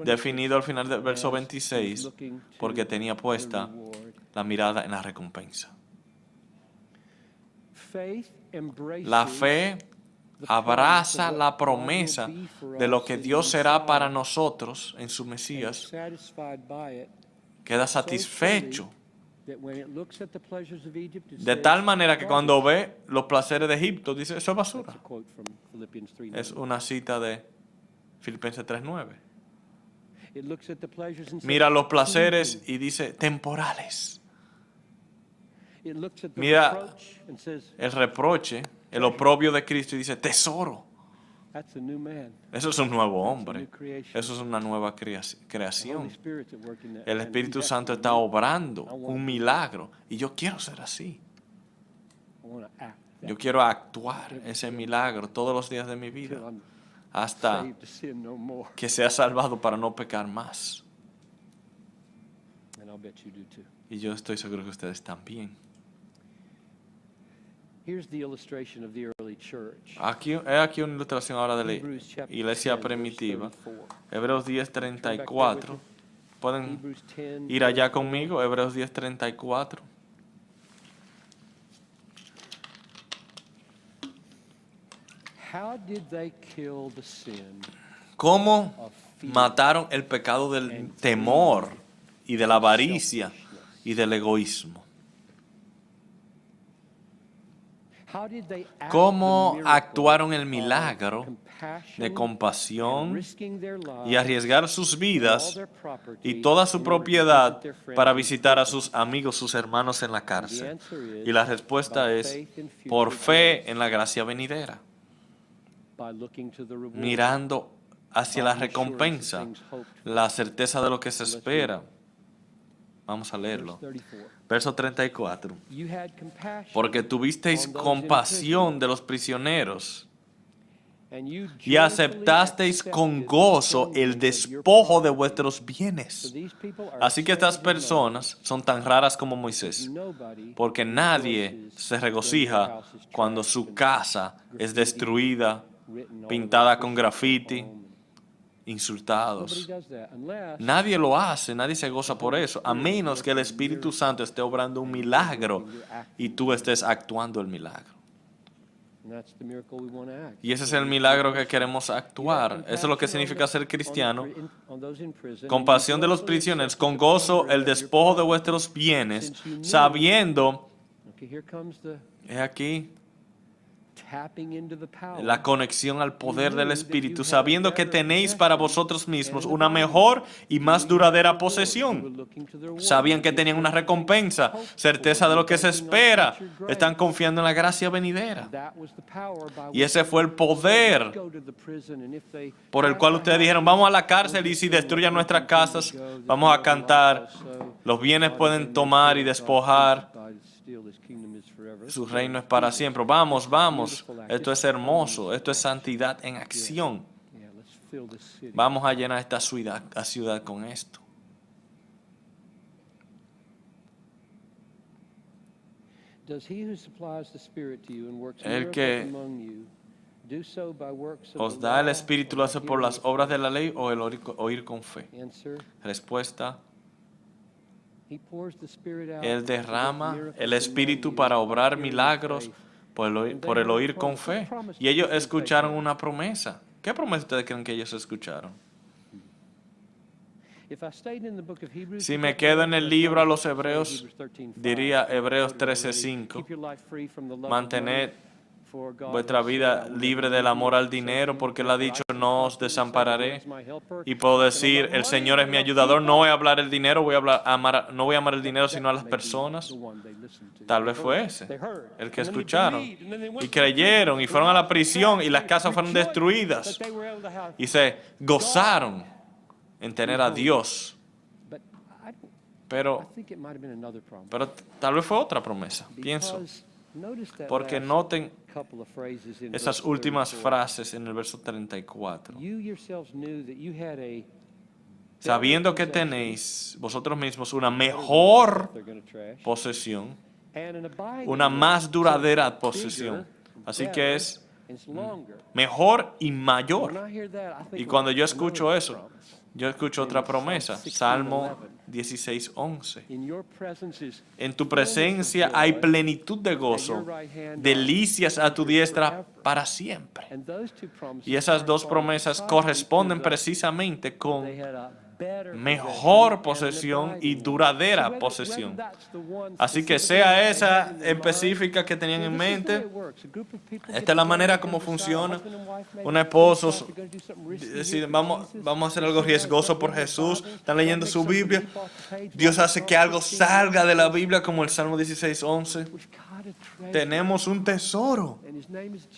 definido al final del verso 26, porque tenía puesta la mirada en la recompensa. La fe abraza la promesa de lo que Dios será para nosotros en su Mesías. Queda satisfecho. De tal manera que cuando ve los placeres de Egipto, dice, eso es basura. Es una cita de Filipenses 3:9. Mira los placeres y dice, temporales. Mira el reproche, el oprobio de Cristo y dice, tesoro. Eso es un nuevo hombre. Eso es una nueva creación. El Espíritu Santo está obrando un milagro y yo quiero ser así. Yo quiero actuar ese milagro todos los días de mi vida hasta que sea salvado para no pecar más. Y yo estoy seguro que ustedes también. Aquí una ilustración ahora de la iglesia primitiva. Hebreos 10:34. ¿Pueden ir allá conmigo? Hebreos 10:34. How did they kill the sin ¿Cómo of fear mataron el pecado del temor y de la avaricia y del egoísmo? How did they act ¿Cómo the miracle actuaron el of milagro compassion de and compasión risking their lives y arriesgar sus and all vidas their property y toda su in order to propiedad visit their friends para in visitar a prison? sus amigos, sus hermanos en la And the cárcel? answer Y la is respuesta by es faith in por future fe grace, en la gracia venidera, by looking to the reward, mirando hacia by la the assurance of recompensa, things hoped for. la certeza de lo que se So let's espera. read it. Vamos a Verse leerlo. 34. Verso 34. You had compassion Porque tuvisteis on those compasión in de los prisioneros and you y joyfully aceptasteis con accepted gozo the el tenure of your despojo de property. vuestros So bienes. these people are Así que estas sons of personas son tan raras como Moisés, nobody porque nadie rejoices se when their regocija house is cuando trashed su and casa es graffiti destruida, written all pintada over con the graffiti, home. Nobody insultados. does that unless Nadie lo hace, nadie se goza por eso, a menos que el Espíritu Santo esté obrando un milagro y tú estés actuando el milagro. and that's the miracle we want to act. Y ese es el milagro que queremos actuar. Eso es lo que significa ser cristiano. Compasión de los prisioneros, con gozo el despojo de vuestros bienes, sabiendo, Okay, here comes the es aquí, tapping into the power. la conexión al poder del Espíritu, sabiendo que tenéis para vosotros mismos una mejor y más duradera posesión. Sabían que tenían una recompensa, certeza de lo que se espera. Están confiando en la gracia venidera. Y ese fue el poder por el cual ustedes dijeron, vamos a la cárcel y si destruyan nuestras casas, vamos a cantar. Los bienes pueden tomar y despojar. Su reino es para siempre. Vamos, vamos. Esto es hermoso. Esto es santidad en acción. Vamos a llenar esta ciudad con esto. El que os da el Espíritu, ¿lo hace por las obras de la ley o el oír con fe? Respuesta. Él derrama el Espíritu para obrar milagros por el oír con fe. Y ellos escucharon una promesa. ¿Qué promesa ustedes creen que ellos escucharon? Si me quedo en el libro a los Hebreos, diría Hebreos 13:5, mantened vuestra vida libre del amor al dinero, porque Él ha dicho, no os desampararé. Y puedo decir, el Señor es mi ayudador, no voy a hablar el dinero, no voy a amar el dinero, sino a las personas. Tal vez fue ese, el que escucharon. Y creyeron, y fueron a la prisión, y las casas fueron destruidas. Y se gozaron en tener a Dios. Pero tal vez fue otra promesa, pienso. Porque noten esas últimas frases en el verso 34. Sabiendo que tenéis vosotros mismos una mejor posesión, una más duradera posesión. Así que es mejor y mayor. Y cuando yo escucho eso, yo escucho otra promesa, Salmo 16:11. En tu presencia hay plenitud de gozo, delicias a tu diestra para siempre. Y esas dos promesas corresponden precisamente con mejor posesión y duradera posesión. Así que sea esa específica que tenían en mente, esta es la manera como funciona. Un esposo decide, vamos a hacer algo riesgoso por Jesús, están leyendo su Biblia, Dios hace que algo salga de la Biblia como el Salmo 16:11. Tenemos un tesoro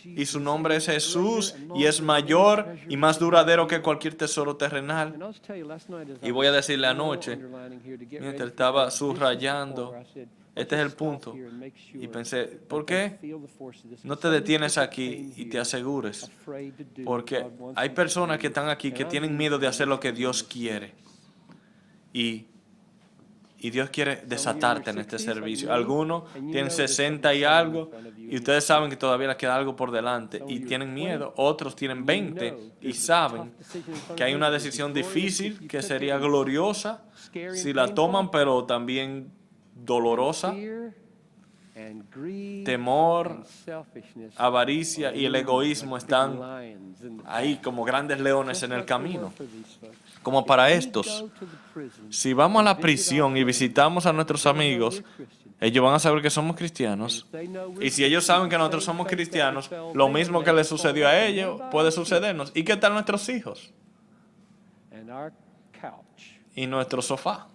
y su nombre es Jesús y es mayor y más duradero que cualquier tesoro terrenal. Y voy a decirle anoche, mientras estaba subrayando, este es el punto, y pensé, ¿por qué no te detienes aquí y te asegures? Porque hay personas que están aquí que tienen miedo de hacer lo que Dios quiere. Y Dios quiere desatarte en este servicio. Algunos tienen 60 y algo y ustedes saben que todavía les queda algo por delante y tienen miedo. Otros tienen 20 y saben que hay una decisión difícil que sería gloriosa si la toman, pero también dolorosa. and greed temor, and selfishness avaricia y el egoísmo like big están lions in the ahí path. como grandes leones Just en el like they were camino. for these folks. Como If para we estos, go to the prison si vamos a la and visit our prisión y friends, visitamos a nuestros they'll know amigos, we're Christians. ellos van a saber que somos And cristianos. if they know we're Y si ellos saben que Christians, nosotros the same somos fate that cristianos, befell lo them mismo que may les befall sucedió a us. And what ellos about puede our kids? sucedernos. ¿Y qué tal nuestros hijos? And our couch, Y nuestro sofá.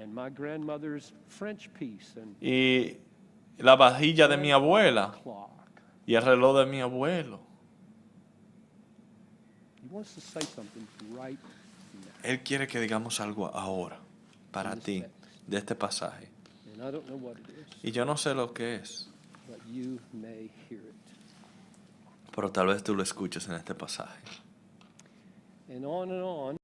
and my grandmother's French piece and Y la vajilla de mi abuela. clock. Y el reloj de mi abuelo. He wants to say something right now. Él quiere que digamos algo ahora, para ti, de este pasaje. And I don't know what it is, Y yo no sé lo que es, but you may hear it. pero tal vez tú lo escuches en este pasaje. And on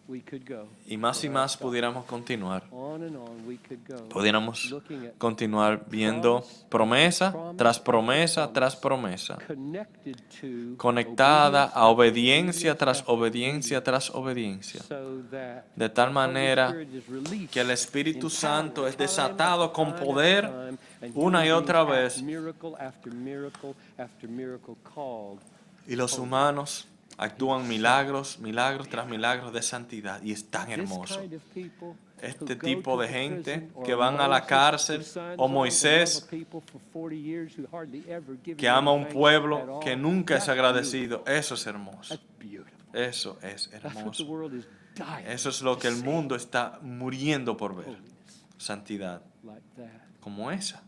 we could go. Y más pudiéramos continuar. On we could go. Pudiéramos Looking at continuar viendo promesa tras promesa tras promesa, connected to conectada a obedience obediencia tras obediencia tras obediencia, so that de tal the Holy manera Spirit is released que el Espíritu in Santo power, es desatado con time after poder time, and una y human otra beings vez, act miracle after miracle after miracle called. y los humanos actúan milagros, milagros tras milagros de santidad, y es tan This hermoso. kind of people Este who go tipo to de the gente prison, que or van a la Moses, cárcel, who signs o on to Moisés, love a people for 40 years who hardly ever give que him ama a un anything at pueblo all. que nunca es That's agradecido. Eso es hermoso. That's beautiful. Eso es That's what the hermoso. world is dying Eso es lo que el to mundo está muriendo por see. ver. Holiness Santidad like that. como esa.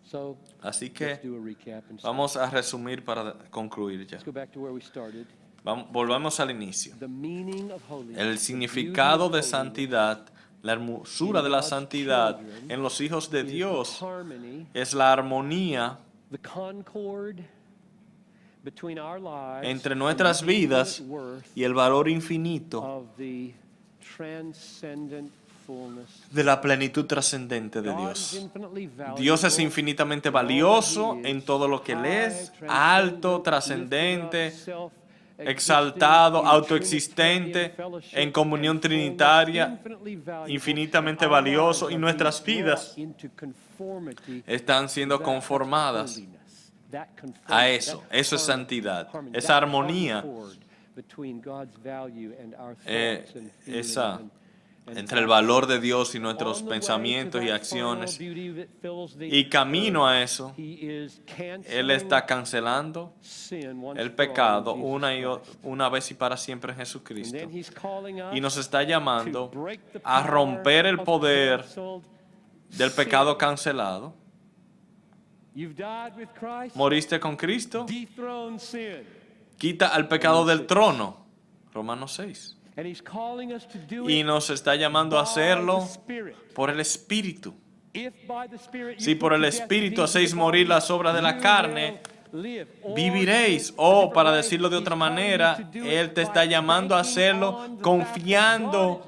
So Así let's que do a recap and start. vamos a resumir para concluir ya. Let's go back to where we started. Volvamos al inicio. The meaning of holiness, El the significado beauty de of santidad, la hermosura de la santidad en los hijos de holiness is Dios the harmony, es la armonía the concord between our lives entre and nuestras the vidas infinite worth y el valor infinito of the transcendent fullness. de la plenitud trascendente de God is Dios. infinitely valuable. Dios es infinitamente valioso en todo lo que Él es, alto, trascendente, exaltado, autoexistente, en comunión trinitaria, infinitamente valioso, y nuestras vidas están siendo conformadas a eso. Eso es santidad, esa armonía, esa entre el valor de Dios y nuestros pensamientos y acciones. Y camino a eso, Él está cancelando el pecado una vez y para siempre en Jesucristo. Y nos está llamando a romper el poder del pecado cancelado. Moriste con Cristo, quita al pecado del trono. Romanos 6. Y nos está llamando a hacerlo por el Espíritu. Si por el Espíritu hacéis morir las obras de la carne, viviréis. O, para decirlo de otra manera, Él te está llamando a hacerlo confiando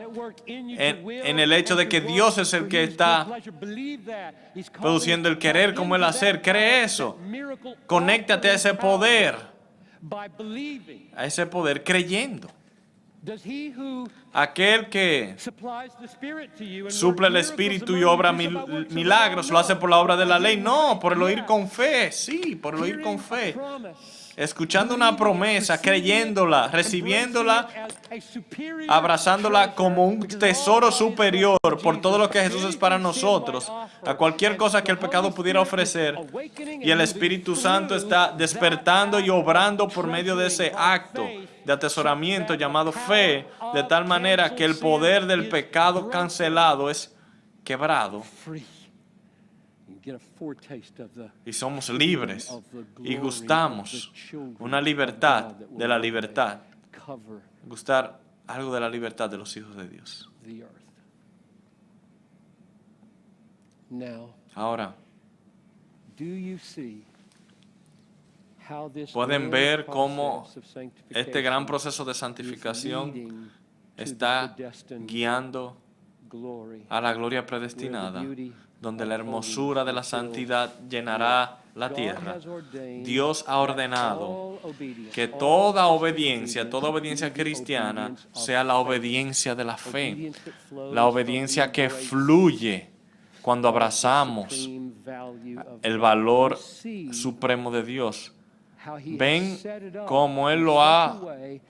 en el hecho de que Dios es el que está produciendo el querer como el hacer. Cree eso. Conéctate a ese poder creyendo. Aquel que suple el Espíritu y obra milagros, ¿lo hace por la obra de la ley? No, por el oír con fe. Sí, por el oír con fe. Escuchando una promesa, creyéndola, recibiéndola, abrazándola como un tesoro superior por todo lo que Jesús es para nosotros, a cualquier cosa que el pecado pudiera ofrecer. Y el Espíritu Santo está despertando y obrando por medio de ese acto de atesoramiento llamado fe, de tal manera que el poder del pecado cancelado es quebrado. Y somos libres y gustamos una libertad de la libertad, gustar algo de la libertad de los hijos de Dios. Ahora, pueden ver cómo este gran proceso de santificación está guiando a la gloria predestinada, donde la hermosura de la santidad llenará la tierra. Dios ha ordenado que toda obediencia cristiana sea la obediencia de la fe, la obediencia que fluye cuando abrazamos el valor supremo de Dios. Ven cómo Él lo ha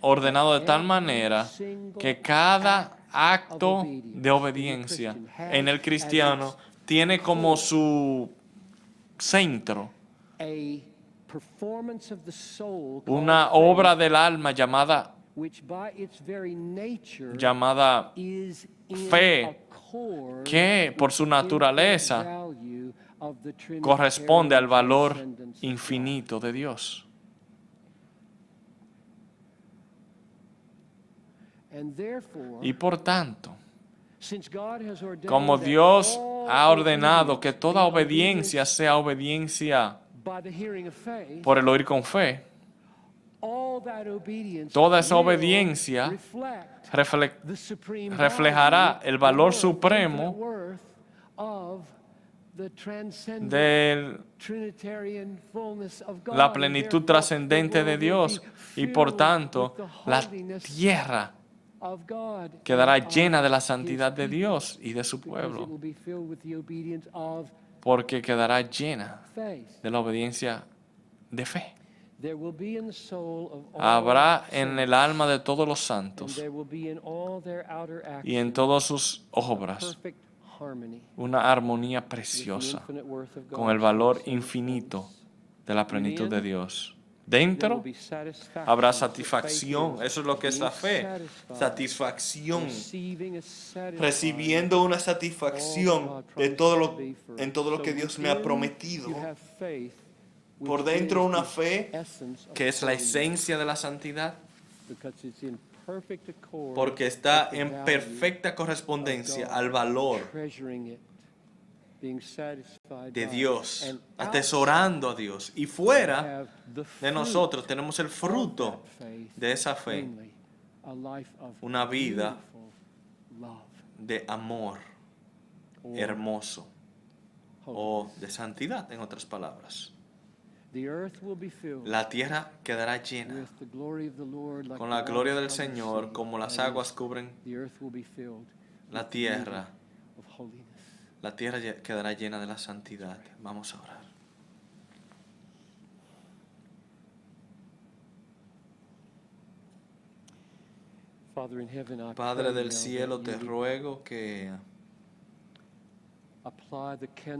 ordenado de tal manera que cada acto de obediencia en el cristiano tiene como su centro una obra del alma llamada fe, que por su naturaleza corresponde al valor infinito de Dios. Y por tanto, como Dios ha ordenado que toda obediencia sea obediencia por el oír con fe, toda esa obediencia reflejará el valor supremo de la plenitud trascendente de Dios, y por tanto la tierra quedará llena de la santidad de Dios y de su pueblo, porque quedará llena de la obediencia de fe. Habrá en el alma de todos los santos y en todas sus obras una armonía preciosa con el valor infinito de la plenitud de Dios. Dentro habrá satisfacción. Eso es lo que es la fe. Satisfacción. Recibiendo una satisfacción de en todo lo que Dios me ha prometido. Por dentro una fe que es la esencia de la santidad, porque está en perfecta correspondencia al valor de Dios, atesorando a Dios. Y fuera de nosotros tenemos el fruto de esa fe, una vida de amor hermoso, o de santidad, en otras palabras. La tierra quedará llena con la gloria del Señor, como las aguas cubren la tierra. La tierra quedará llena de la santidad. Vamos a orar. Padre del cielo, te ruego que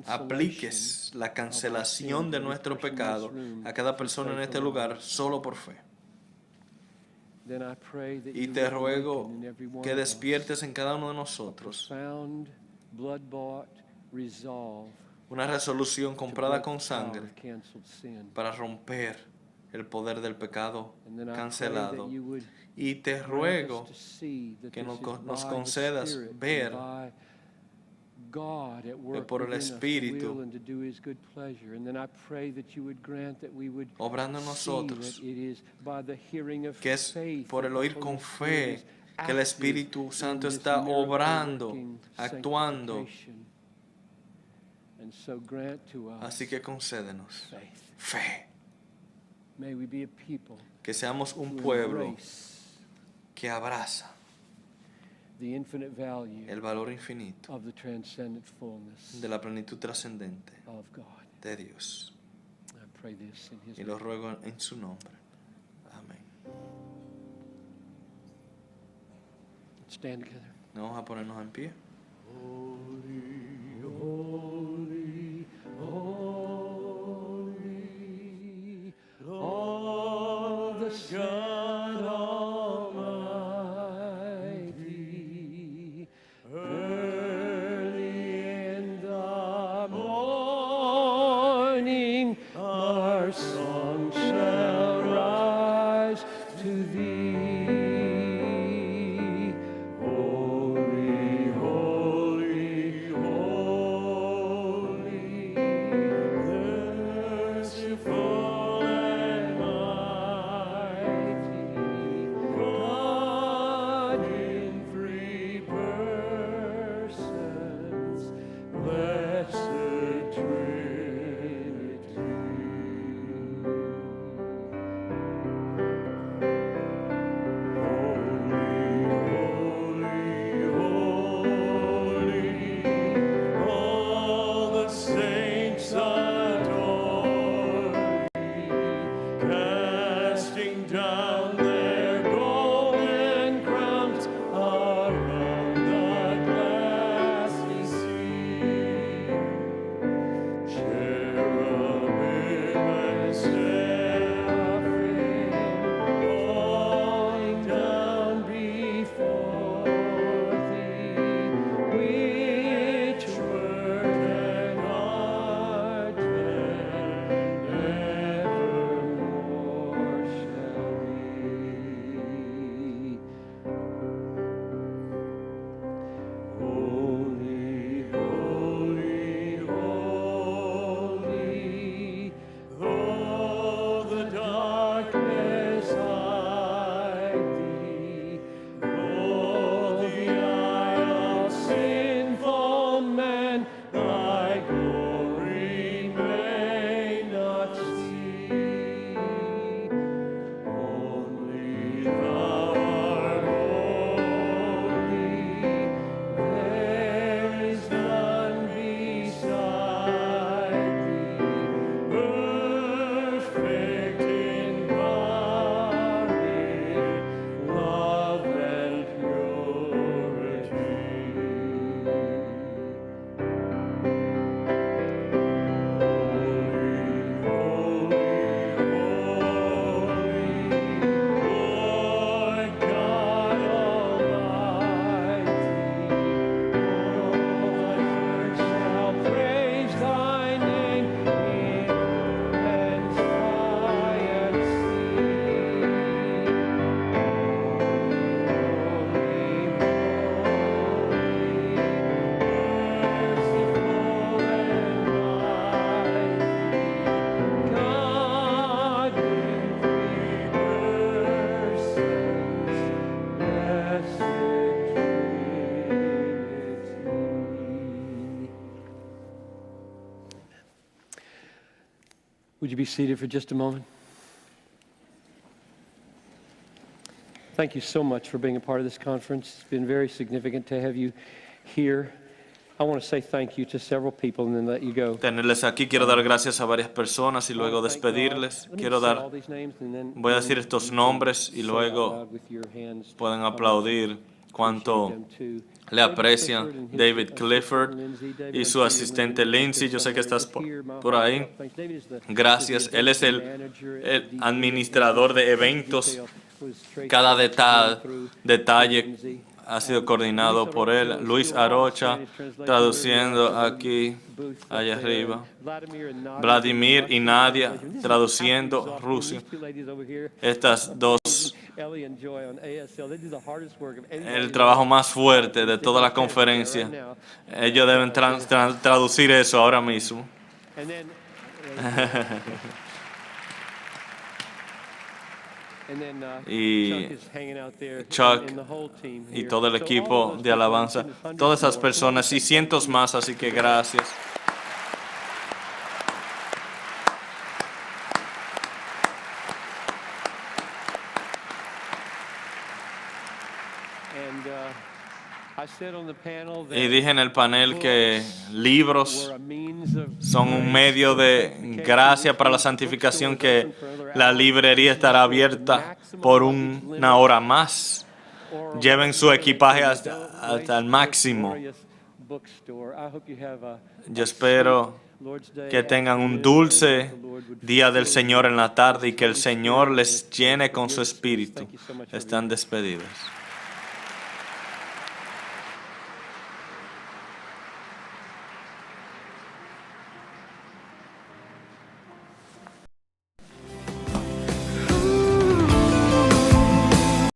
apliques la cancelación de nuestro pecado a cada persona en este lugar solo por fe. Y te ruego que despiertes en cada uno de nosotros una resolución comprada con sangre para romper el poder del pecado cancelado. Y te ruego que nos concedas ver que por el Espíritu obrando en nosotros, que es por el oír con fe que el Espíritu Santo está obrando, actuando. Así que concédenos fe, que seamos un pueblo que abraza el valor infinito de la plenitud trascendente de Dios. Y lo ruego en su nombre. Amén. Vamos a ponernos en pie. Holy, holy, all the God Almighty, early in the morning, our song shall rise to thee. Holy, holy, holy, merciful and mighty. Would you be seated for just a moment? Thank you so much for being a part of this conference. It's been very significant to have you here. I want to say thank you to several people and then let you go. Tenerles aquí, quiero dar gracias a varias personas y luego despedirles. Voy a decir estos nombres y luego pueden aplaudir cuánto le aprecian David Clifford y su asistente Lindsay. Yo sé que estás por ahí. Gracias. Él es el administrador de eventos. Cada detalle ha sido coordinado por él. Luis Arocha, traduciendo aquí, allá arriba. Vladimir y Nadia, traduciendo ruso. Estas dos, el trabajo más fuerte de toda la conferencia. Ellos deben traducir eso ahora mismo. Y Chuck y todo el equipo de alabanza, todas esas personas y cientos más, así que gracias. Y dije en el panel que libros son un medio de gracia para la santificación, que la librería estará abierta por una hora más. Lleven su equipaje hasta el máximo. Yo espero que tengan un dulce día del Señor en la tarde y que el Señor les llene con su espíritu. Están despedidos.